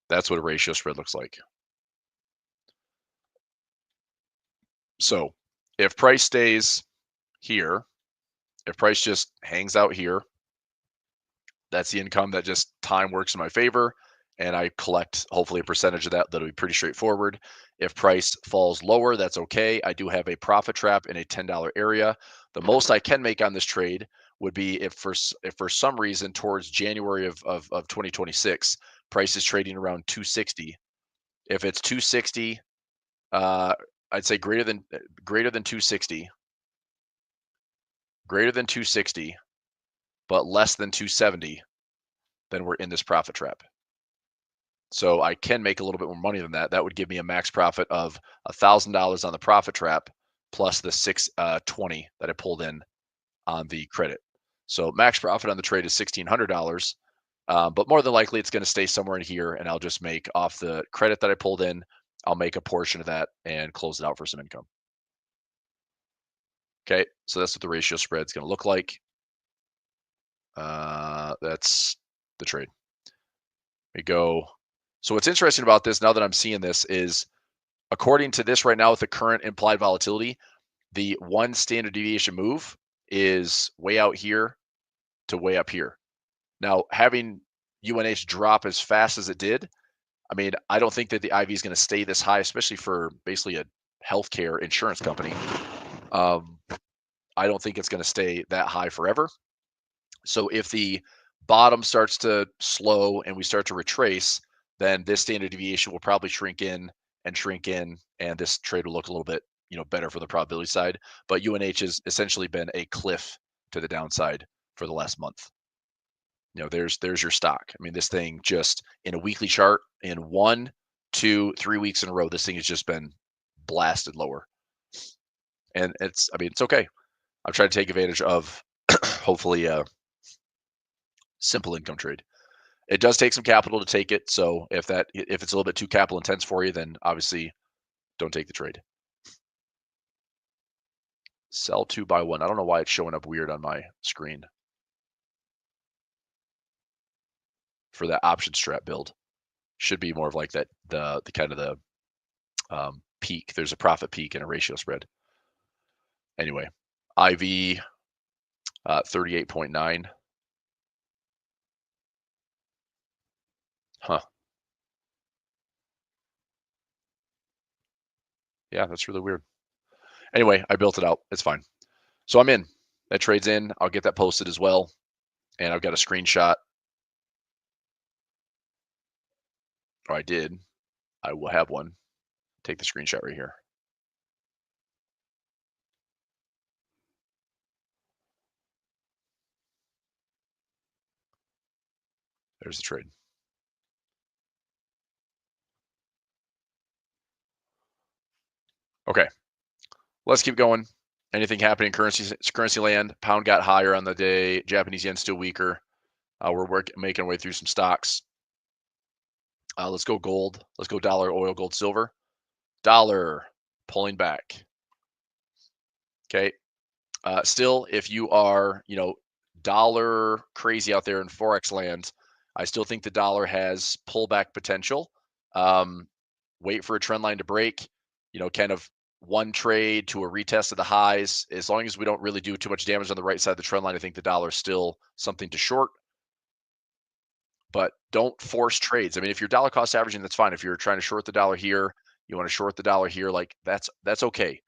That's what a ratio spread looks like. So if price stays here, if price just hangs out here, that's the income that just time works in my favor. And I collect hopefully a percentage of that. That'll be pretty straightforward. If price falls lower, that's okay. I do have a profit trap in a $10 area, The most I can make on this trade would be if for some reason towards January of 2026, price is trading around 260. If it's 260, I'd say greater than 260, but less than 270, then we're in this profit trap. So I can make a little bit more money than that. That would give me a max profit of $1,000 on the profit trap plus the 620 that I pulled in on the credit. So max profit on the trade is $1,600. But more than likely, it's going to stay somewhere in here, and I'll just make off the credit that I pulled in. I'll make a portion of that and close it out for some income. Okay, so that's what the ratio spread is going to look like. That's the trade. We go. So what's interesting about this, now that I'm seeing this, is according to this right now with the current implied volatility, the one standard deviation move is way out here to way up here. Now, having UNH drop as fast as it did, I mean, I don't think that the IV is going to stay this high, especially for basically a healthcare insurance company. I don't think it's going to stay that high forever. So if the bottom starts to slow and we start to retrace, then this standard deviation will probably shrink in, and this trade will look a little bit, better for the probability side. But UNH has essentially been a cliff to the downside for the last month. There's your stock. I mean, this thing just in a weekly chart in 1, 2, 3 weeks in a row, this thing has just been blasted lower. And it's okay. I'm trying to take advantage of hopefully a simple income trade. It does take some capital to take it. So if it's a little bit too capital intense for you, then obviously don't take the trade. Sell 2 buy 1. I don't know why it's showing up weird on my screen for that option strap build. Should be more of like that, the kind of the peak. There's a profit peak and a ratio spread. Anyway, IV 38.9. Huh. Yeah, that's really weird. Anyway, I built it out. It's fine. So I'm in. That trade's in. I'll get that posted as well. And I've got a screenshot. Or I did. I will have one. Take the screenshot right here. There's the trade. Okay. Let's keep going. Anything happening in currency land? Pound got higher on the day. Japanese yen still weaker. We're making our way through some stocks. Let's go gold. Let's go dollar, oil, gold, silver. Dollar pulling back. Okay. Still, if you are, dollar crazy out there in Forex land, I still think the dollar has pullback potential. Wait for a trend line to break, kind of one trade to a retest of the highs. As long as we don't really do too much damage on the right side of the trend line, I think the dollar is still something to short. But don't force trades. I mean, if you're dollar cost averaging, that's fine. If you're trying to short the dollar here, you want to short the dollar here, like that's okay.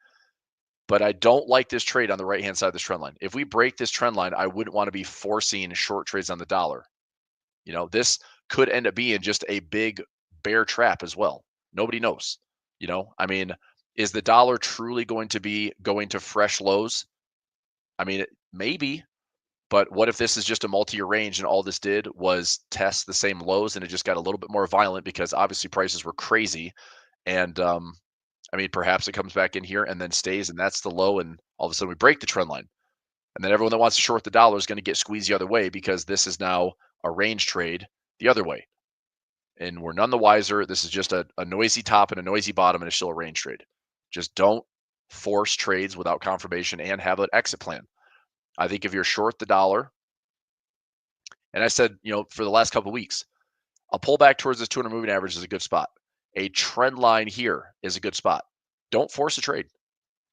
But I don't like this trade on the right-hand side of this trend line. If we break this trend line, I wouldn't want to be forcing short trades on the dollar. This could end up being just a big bear trap as well. Nobody knows. I mean, is the dollar truly going to be going to fresh lows? I mean, maybe. But what if this is just a multi-year range and all this did was test the same lows and it just got a little bit more violent because obviously prices were crazy. And perhaps it comes back in here and then stays, and that's the low, and all of a sudden we break the trend line. And then everyone that wants to short the dollar is going to get squeezed the other way because this is now a range trade the other way. And we're none the wiser. This is just a noisy top and a noisy bottom, and it's still a range trade. Just don't force trades without confirmation and have an exit plan. I think if you're short the dollar, and I said, for the last couple of weeks, a pullback towards this 200 moving average is a good spot. A trend line here is a good spot. Don't force a trade.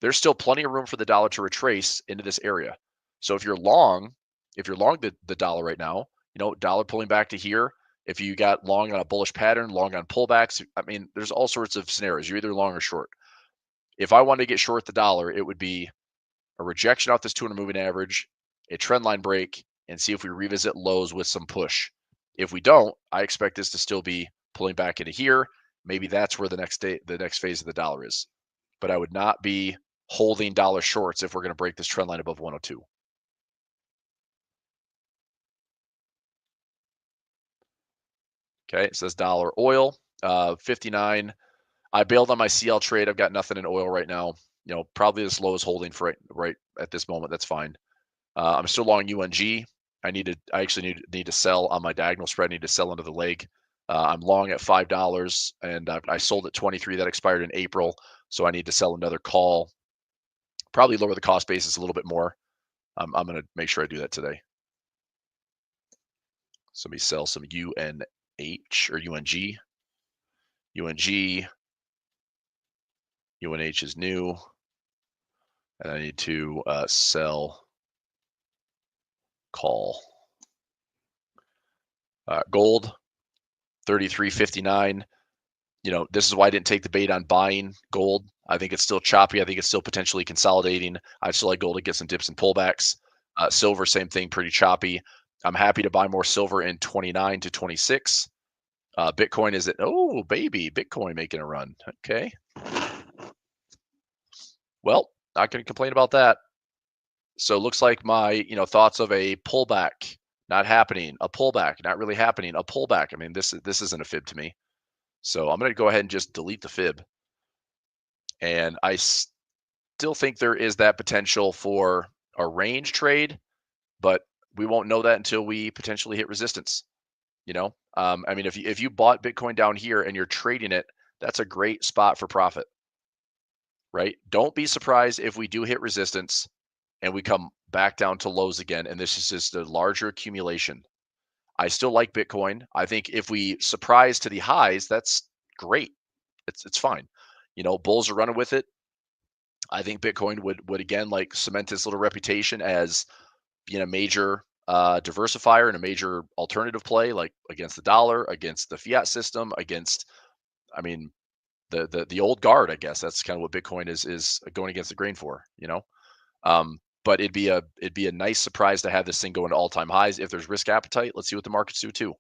There's still plenty of room for the dollar to retrace into this area. So if you're long the dollar right now, dollar pulling back to here, if you got long on a bullish pattern, long on pullbacks, there's all sorts of scenarios. You're either long or short. If I wanted to get short the dollar, it would be a rejection off this 200 moving average, a trend line break, and see if we revisit lows with some push. If we don't, I expect this to still be pulling back into here. Maybe that's where the next phase of the dollar is. But I would not be holding dollar shorts if we're going to break this trend line above 102. Okay, it says dollar oil, 59. I bailed on my CL trade. I've got nothing in oil right now. Probably as low as holding for right at this moment. That's fine. I'm still long UNG. I actually need to sell on my diagonal spread. I need to sell into the leg. I'm long at $5, and I sold at 23. That expired in April, so I need to sell another call. Probably lower the cost basis a little bit more. I'm going to make sure I do that today. So let me sell some UNH or UNG. UNH is new, and I need to sell call. Gold, 33.59. This is why I didn't take the bait on buying gold. I think it's still choppy. I think it's still potentially consolidating. I still like gold to get some dips and pullbacks. Silver, same thing, pretty choppy. I'm happy to buy more silver in 29 to 26. Bitcoin is Bitcoin making a run. Okay. Well, not going to complain about that. So it looks like my, thoughts of a pullback not happening, a pullback not really happening, a pullback. I mean, this isn't a fib to me. So I'm going to go ahead and just delete the fib. And I still think there is that potential for a range trade, but we won't know that until we potentially hit resistance. I mean, if you bought Bitcoin down here and you're trading it, that's a great spot for profit, right? Don't be surprised if we do hit resistance and we come back down to lows again, and this is just a larger accumulation. I still like Bitcoin. I think if we surprise to the highs, that's great. It's fine. Bulls are running with it. I think Bitcoin would again cement its little reputation as being a major diversifier and a major alternative play, like against the dollar, against the fiat system, against, I mean, the old guard. I guess that's kind of what Bitcoin is going against the grain for. But it'd be a nice surprise to have this thing go into all-time highs. If there's risk appetite, let's see what the markets do too.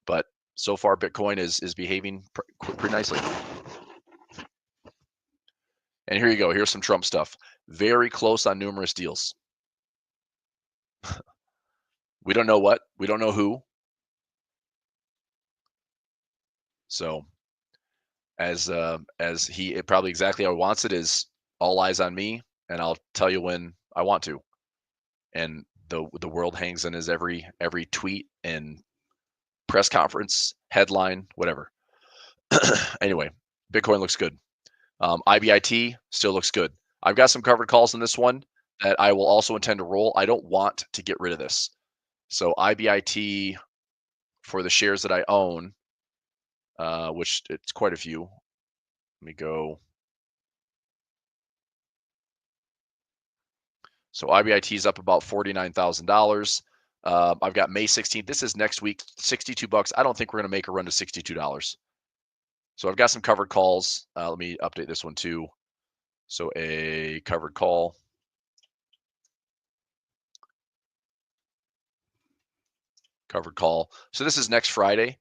But so far, Bitcoin is behaving pretty nicely. And here you go. Here's some Trump stuff. Very close on numerous deals. We don't know what. We don't know who. So as he probably exactly how he wants it is all eyes on me, and I'll tell you when I want to. And the world hangs in his every tweet and press conference, headline, whatever. Anyway, Bitcoin looks good. IBIT still looks good. I've got some covered calls in this one that I will also intend to roll. I don't want to get rid of this. So IBIT for the shares that I own, which it's quite a few. Let me go. So IBIT is up about $49,000. I've got May 16th. This is next week, $62. I don't think we're going to make a run to $62. So I've got some covered calls. Let me update this one too. So a covered call. Covered call. So this is next Friday.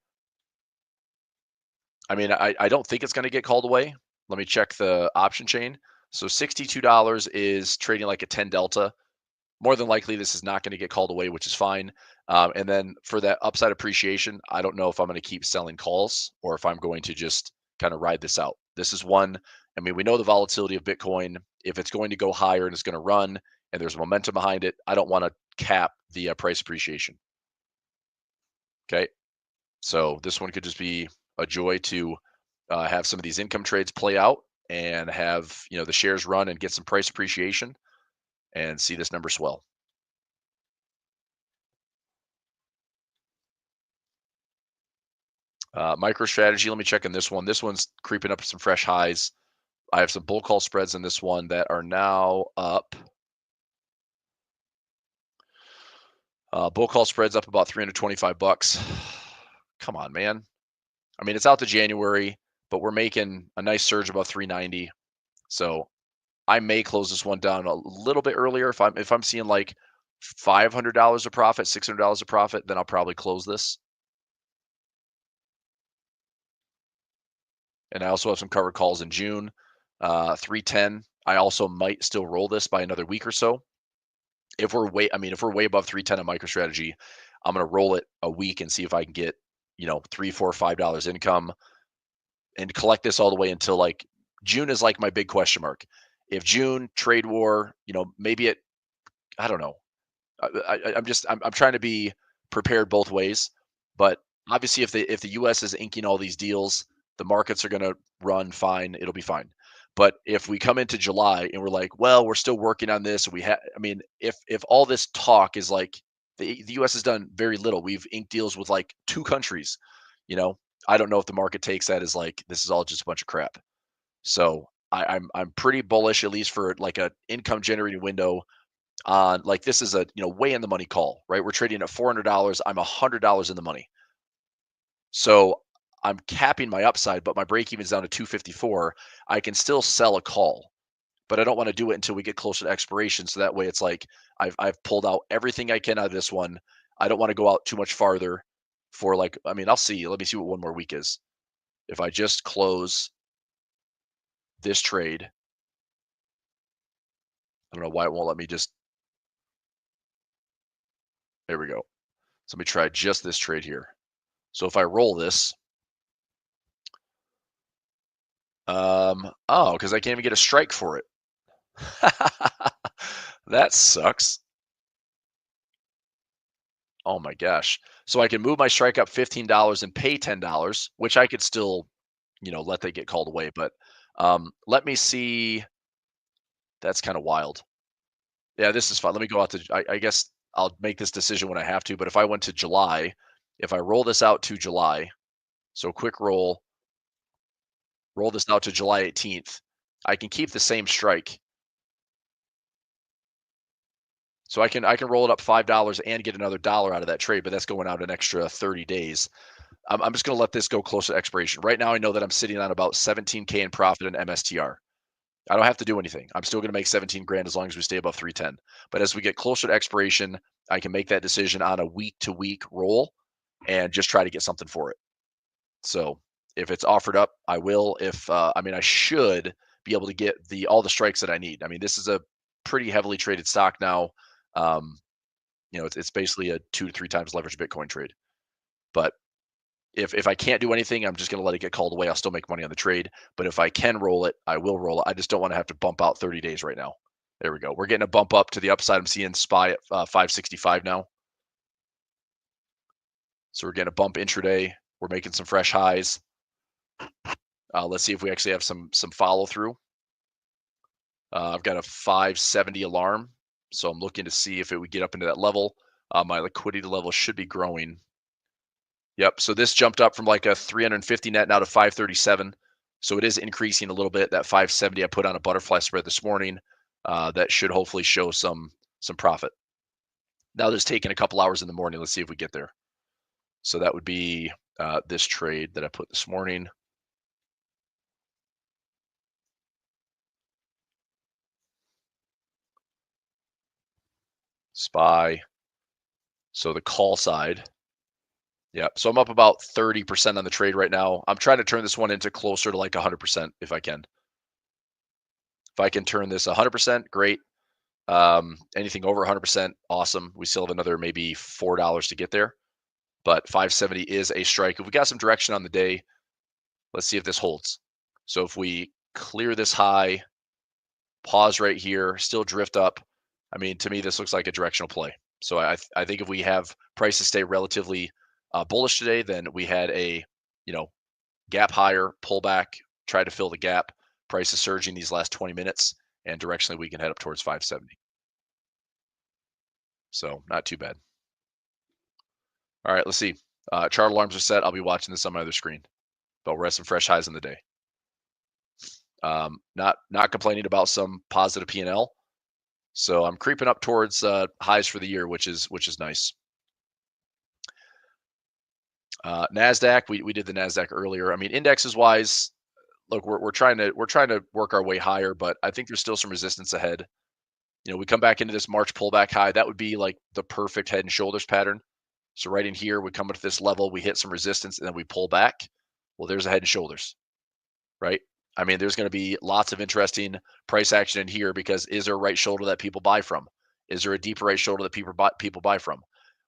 I mean, I don't think it's going to get called away. Let me check the option chain. So $62 is trading like a 10 delta. More than likely, this is not going to get called away, which is fine. And then for that upside appreciation, I don't know if I'm going to keep selling calls or if I'm going to just kind of ride this out. This is one. I mean, we know the volatility of Bitcoin. If it's going to go higher and it's going to run and there's momentum behind it, I don't want to cap the price appreciation. Okay. So this one could just be a joy to have some of these income trades play out and have, the shares run and get some price appreciation and see this number swell. MicroStrategy, let me check in this one. This one's creeping up to some fresh highs. I have some bull call spreads in this one that are now up. Bull call spreads up about $325. Come on, man. I mean, it's out to January, but we're making a nice surge above 390. So I may close this one down a little bit earlier. If I'm seeing like $500 of profit, $600 of profit, then I'll probably close this. And I also have some covered calls in June. 310. I also might still roll this by another week or so. If we're way above 310 on MicroStrategy, I'm gonna roll it a week and see if I can get, $3, $4, $5 income and collect this all the way until like June is like my big question mark. If June trade war, maybe I don't know. I'm trying to be prepared both ways, but obviously if the US is inking all these deals, the markets are going to run fine, it'll be fine. But if we come into July and we're like, well, we're still working on this, if all this talk is like the US has done very little. We've inked deals with like two countries, you know. I don't know if the market takes that as like this is all just a bunch of crap. So I'm pretty bullish, at least for like a income generating window on like this is a way in the money call, right? We're trading at $400. I'm $100 in the money. So I'm capping my upside, but my break even is down to 254. I can still sell a call, but I don't want to do it until we get closer to expiration. So that way it's like I've pulled out everything I can out of this one. I don't want to go out too much farther for like, I'll see. Let me see what one more week is. If I just close this trade, I don't know why it won't let me just, there we go. So let me try just this trade here. So if I roll this, because I can't even get a strike for it. That sucks. Oh my gosh. So I can move my strike up $15 and pay $10, which I could still, let that get called away. But let me see. That's kind of wild. Yeah, this is fun. Let me go out to, I guess I'll make this decision when I have to. But if I went to July, if I roll this out to July, so quick roll this out to July 18th, I can keep the same strike. So I can roll it up $5 and get another dollar out of that trade, but that's going out an extra 30 days. I'm just going to let this go close to expiration. Right now, I know that I'm sitting on about 17K in profit in MSTR. I don't have to do anything. I'm still going to make 17 grand as long as we stay above 310. But as we get closer to expiration, I can make that decision on a week to week roll and just try to get something for it. So if it's offered up, I will. If I should be able to get all the strikes that I need. This is a pretty heavily traded stock now. Um, it's basically a 2 to 3 times leveraged Bitcoin trade. But if I can't do anything, I'm just going to let it get called away. I'll still make money on the trade. But if I can roll it, I will roll it. I just don't want to have to bump out 30 days right now. There we go. We're getting a bump up to the upside. I'm seeing SPY at 565 now. So we're getting a bump intraday. We're making some fresh highs. Let's see if we actually have some follow through. I've got a 570 alarm. So I'm looking to see if it would get up into that level. My liquidity level should be growing. Yep. So this jumped up from like a 350 net now to 537. So it is increasing a little bit. That 570 I put on a butterfly spread this morning. That should hopefully show some profit. Now this taking a couple hours in the morning. Let's see if we get there. So that would be this trade that I put this morning. SPY. So the call side. Yeah. So I'm up about 30% on the trade right now. I'm trying to turn this one into closer to like 100% if I can. If I can turn this 100%, great. Anything over 100%, awesome. We still have another maybe $4 to get there, but 570 is a strike. If we got some direction on the day, let's see if this holds. So if we clear this high, pause right here, still drift up. To me, this looks like a directional play. So I think if we have prices stay relatively bullish today, then we had a gap higher, pullback, try to fill the gap. Price is surging these last 20 minutes, and directionally we can head up towards 570. So not too bad. All right, let's see. Chart alarms are set. I'll be watching this on my other screen, but we're at some fresh highs in the day. Not complaining about some positive P&L. So I'm creeping up towards highs for the year, which is nice. Nasdaq, we did the Nasdaq earlier. Indexes wise, look, we're trying to work our way higher, but I think there's still some resistance ahead. We come back into this March pullback high. That would be like the perfect head and shoulders pattern. So right in here, we come up to this level, we hit some resistance, and then we pull back. Well, there's a head and shoulders, right? I mean, there's going to be lots of interesting price action in here because is there a right shoulder that people buy from? Is there a deeper right shoulder that people buy from?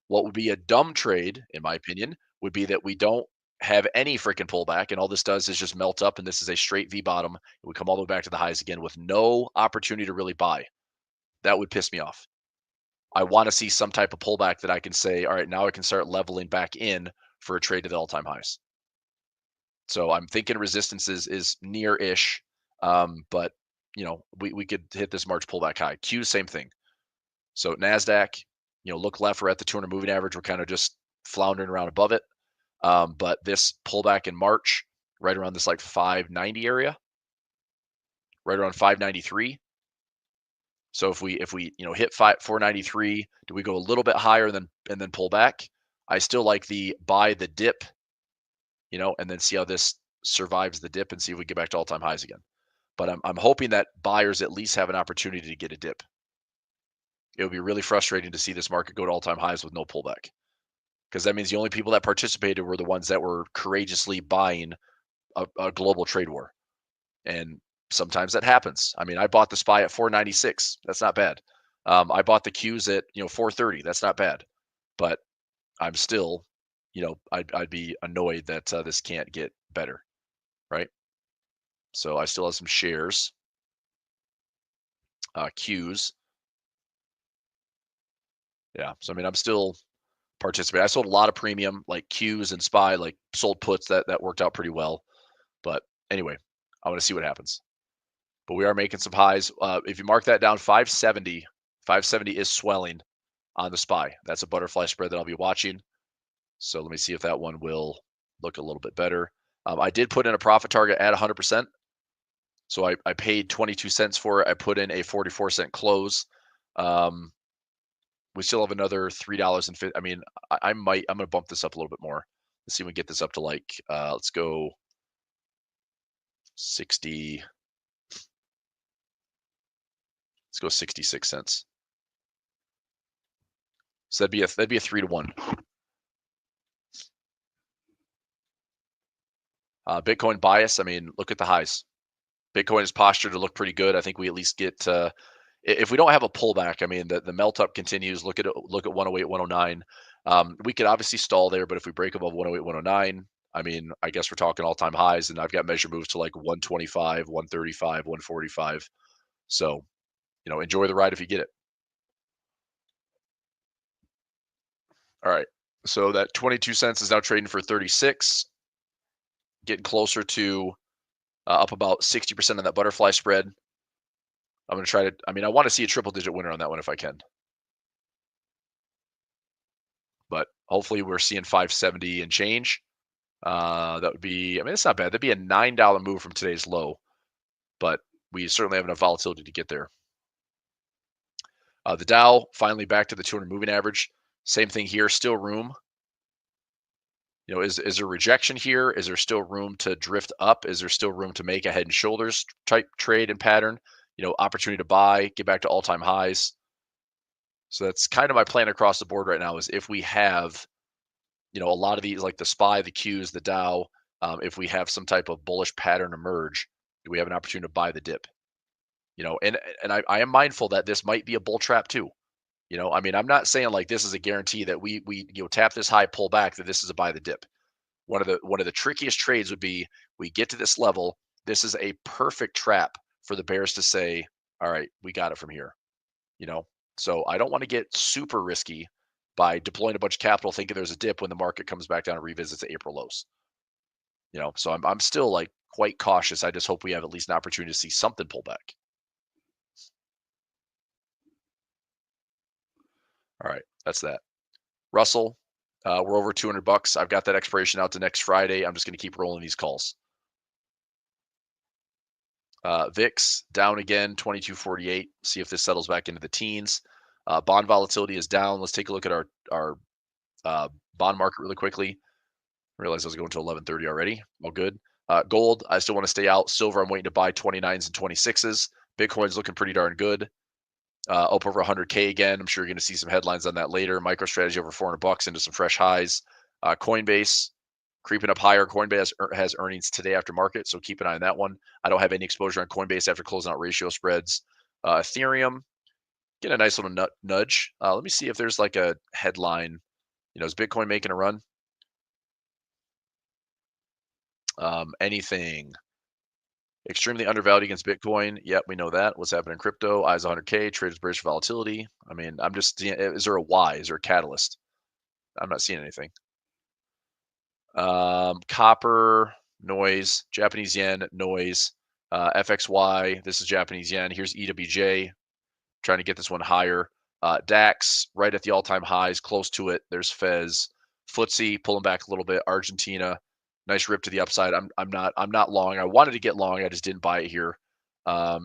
What would be a dumb trade, in my opinion, would be that we don't have any freaking pullback, and all this does is just melt up, and this is a straight V bottom. And we come all the way back to the highs again with no opportunity to really buy. That would piss me off. I want to see some type of pullback that I can say, all right, now I can start leveling back in for a trade to the all-time highs. So I'm thinking resistance is near-ish, but we could hit this March pullback high. Q, same thing. So Nasdaq, look left, we're at the 200 moving average. We're kind of just floundering around above it. But this pullback in March, right around this like 590 area, right around 593. So if we hit 493, do we go a little bit higher and then pull back? I still like the buy the dip, and then see how this survives the dip and see if we get back to all-time highs again. But I'm hoping that buyers at least have an opportunity to get a dip. It would be really frustrating to see this market go to all-time highs with no pullback, because that means the only people that participated were the ones that were courageously buying a global trade war. And sometimes that happens. I mean, I bought the SPY at 496. That's not bad. I bought the Qs at 430. That's not bad. But I'm still, I'd be annoyed that this can't get better, right? So I still have some shares, Qs. Yeah. So I mean, I'm still participating. I sold a lot of premium, like Qs and SPY, like sold puts that worked out pretty well. But anyway, I want to see what happens. But we are making some highs. If you mark that down, 570 is swelling on the SPY. That's a butterfly spread that I'll be watching. So let me see if that one will look a little bit better. I did put in a profit target at 100%. So I paid 22 cents for it. I put in a 44-cent close. We still have another $3.50. I mean, I'm going to bump this up a little bit more. Let's see if we can get this up to like, let's go 60. Let's go 66 cents. So that'd be a 3-to-1. Bitcoin bias. I mean, look at the highs. Bitcoin is postured to look pretty good. I think we at least get if we don't have a pullback. I mean, the melt up continues. Look at 108, 109. We could obviously stall there, but if we break above 108, 109, I mean, I guess we're talking all time highs, and I've got measure moves to like 125, 135, 145. So, enjoy the ride if you get it. All right. So that 22 cents is now trading for 36, getting closer to up about 60% of that butterfly spread. I'm going to try to, I mean, I want to see a triple digit winner on that one if I can. But hopefully we're seeing 570 and change. That would be, I mean, it's not bad. That'd be a $9 move from today's low, but we certainly have enough volatility to get there. The Dow finally back to the 200 moving average. Same thing here, still room. Is there rejection here? Is there still room to drift up? Is there still room to make a head and shoulders type trade and pattern? Opportunity to buy, get back to all-time highs. So that's kind of my plan across the board right now is if we have, a lot of these, like the SPY, the Qs, the Dow, if we have some type of bullish pattern emerge, do we have an opportunity to buy the dip? And I am mindful that this might be a bull trap too. I mean, I'm not saying like this is a guarantee that we tap this high, pull back, that this is a buy the dip. One of the trickiest trades would be we get to this level. This is a perfect trap for the bears to say, all right, we got it from here. So I don't want to get super risky by deploying a bunch of capital thinking there's a dip when the market comes back down and revisits the April lows. So I'm still like quite cautious. I just hope we have at least an opportunity to see something pull back. All right, that's that. Russell, we're over $200. I've got that expiration out to next Friday. I'm just going to keep rolling these calls. VIX down again, 2248. See if this settles back into the teens. Bond volatility is down. Let's take a look at our bond market really quickly. I realized I was going to 11:30 already. All good. Gold, I still want to stay out. Silver, I'm waiting to buy 29s and 26s. Bitcoin's looking pretty darn good. Up over 100K again. I'm sure you're going to see some headlines on that later. MicroStrategy over 400 bucks into some fresh highs. Coinbase creeping up higher. Coinbase has earnings today after market, so keep an eye on that one. I don't have any exposure on Coinbase after closing out ratio spreads. Ethereum, get a nice little nudge. Let me see if there's like a headline. Is Bitcoin making a run? Anything extremely undervalued against Bitcoin. Yep, we know that. What's happening in crypto? Eyes 100K, traders brace for volatility. I mean, I'm just seeing, is there a why? Is there a catalyst? I'm not seeing anything. Copper, noise, Japanese yen, noise, FXY, this is Japanese yen. Here's EWJ, trying to get this one higher. DAX, right at the all-time highs, close to it. There's Fez. FTSE pulling back a little bit. Argentina, nice rip to the upside. I'm not long. I wanted to get long. I just didn't buy it here.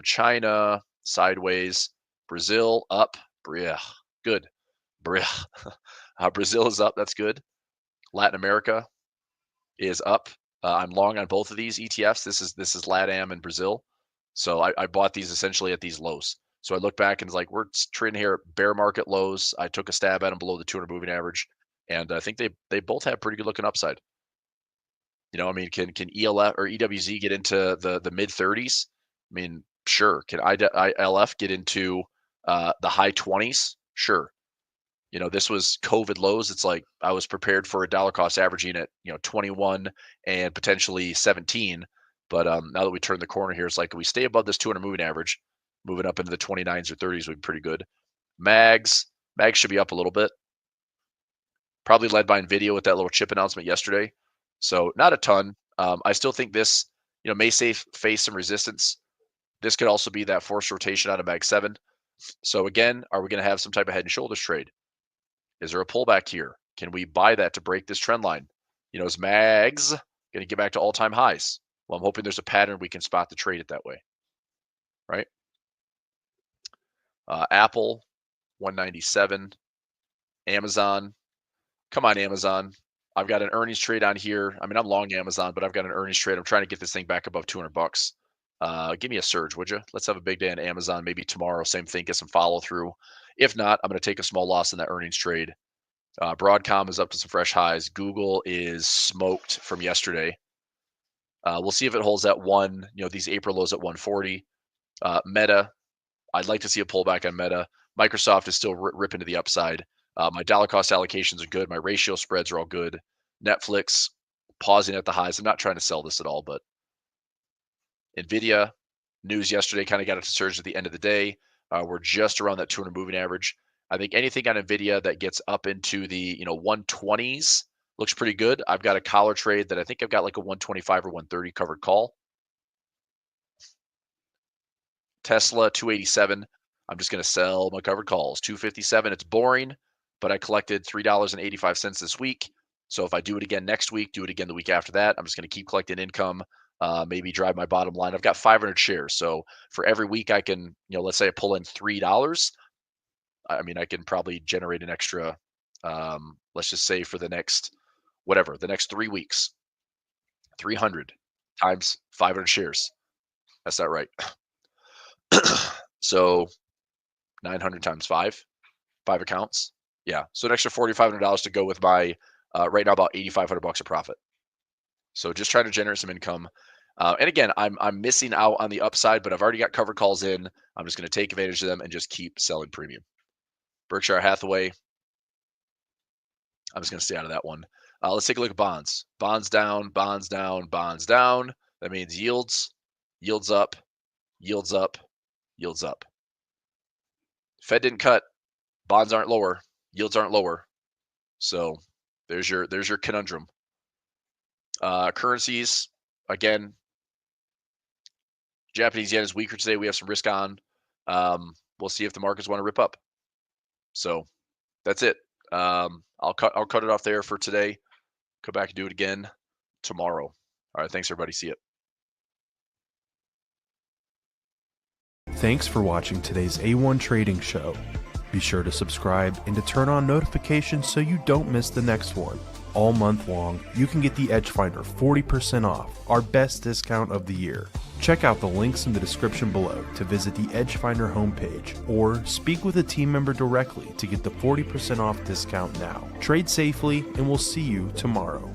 China, sideways. Brazil, up. Good. Brazil is up. That's good. Latin America is up. I'm long on both of these ETFs. This is LATAM and Brazil. So I bought these essentially at these lows. So I look back and it's like, we're trading here at bear market lows. I took a stab at them below the 200 moving average. And I think they both have pretty good looking upside. I mean, can ELF or EWZ get into the mid 30s? I mean, sure. Can ILF get into the high 20s? Sure. This was COVID lows. It's like I was prepared for a dollar cost averaging at 21 and potentially 17. But now that we turn the corner here, it's like we stay above this 200 moving average, moving up into the 29s or 30s would be pretty good. Mags should be up a little bit. Probably led by Nvidia with that little chip announcement yesterday. So not a ton. I still think this, may face some resistance. This could also be that forced rotation out of Mag 7. So again, are we going to have some type of head and shoulders trade? Is there a pullback here? Can we buy that to break this trend line? Is Mags going to get back to all-time highs? Well, I'm hoping there's a pattern we can spot the trade it that way, right? Apple, 197. Amazon, come on, Amazon. I've got an earnings trade on here. I mean, I'm long Amazon, but I've got an earnings trade. I'm trying to get this thing back above 200 bucks. Give me a surge, would you? Let's have a big day on Amazon. Maybe tomorrow, same thing, get some follow through. If not, I'm going to take a small loss in that earnings trade. Broadcom is up to some fresh highs. Google is smoked from yesterday. We'll see if it holds at these April lows at 140. Meta, I'd like to see a pullback on Meta. Microsoft is still ripping to the upside. My dollar cost allocations are good. My ratio spreads are all good. Netflix pausing at the highs. I'm not trying to sell this at all, but Nvidia news yesterday kind of got it to surge at the end of the day. We're just around that 200 moving average. I think anything on Nvidia that gets up into the 120s looks pretty good. I've got a collar trade that I think I've got like a 125 or 130 covered call. Tesla 287. I'm just going to sell my covered calls. 257. It's boring, but I collected $3.85 this week. So if I do it again next week, do it again the week after that, I'm just going to keep collecting income. Maybe drive my bottom line. I've got 500 shares. So for every week I can, let's say I pull in $3. I mean, I can probably generate an extra, let's just say for the next 3 weeks, 300 times 500 shares. That's not right. So 900 times 5 accounts. Yeah. So an extra $4,500 to go with my, right now about 8,500 bucks of profit. So just trying to generate some income. And again, I'm missing out on the upside, but I've already got covered calls in. I'm just going to take advantage of them and just keep selling premium. Berkshire Hathaway, I'm just going to stay out of that one. Let's take a look at bonds. Bonds down, bonds down, bonds down. That means yields up, yields up, yields up. Fed didn't cut. Bonds aren't lower. Yields aren't lower. So there's your conundrum. Currencies, again, Japanese yen is weaker today. We have some risk on. We'll see if the markets want to rip up. So that's it. I'll cut it off there for today. Come back and do it again tomorrow. All right, thanks everybody. See you. Thanks for watching today's A1 Trading Show. Be sure to subscribe and to turn on notifications so you don't miss the next one. all month long, you can get the Edge Finder 40% off, our best discount of the year. Check out the links in the description below to visit the Edge Finder homepage or speak with a team member directly to get the 40% off discount now. Trade safely, and we'll see you tomorrow.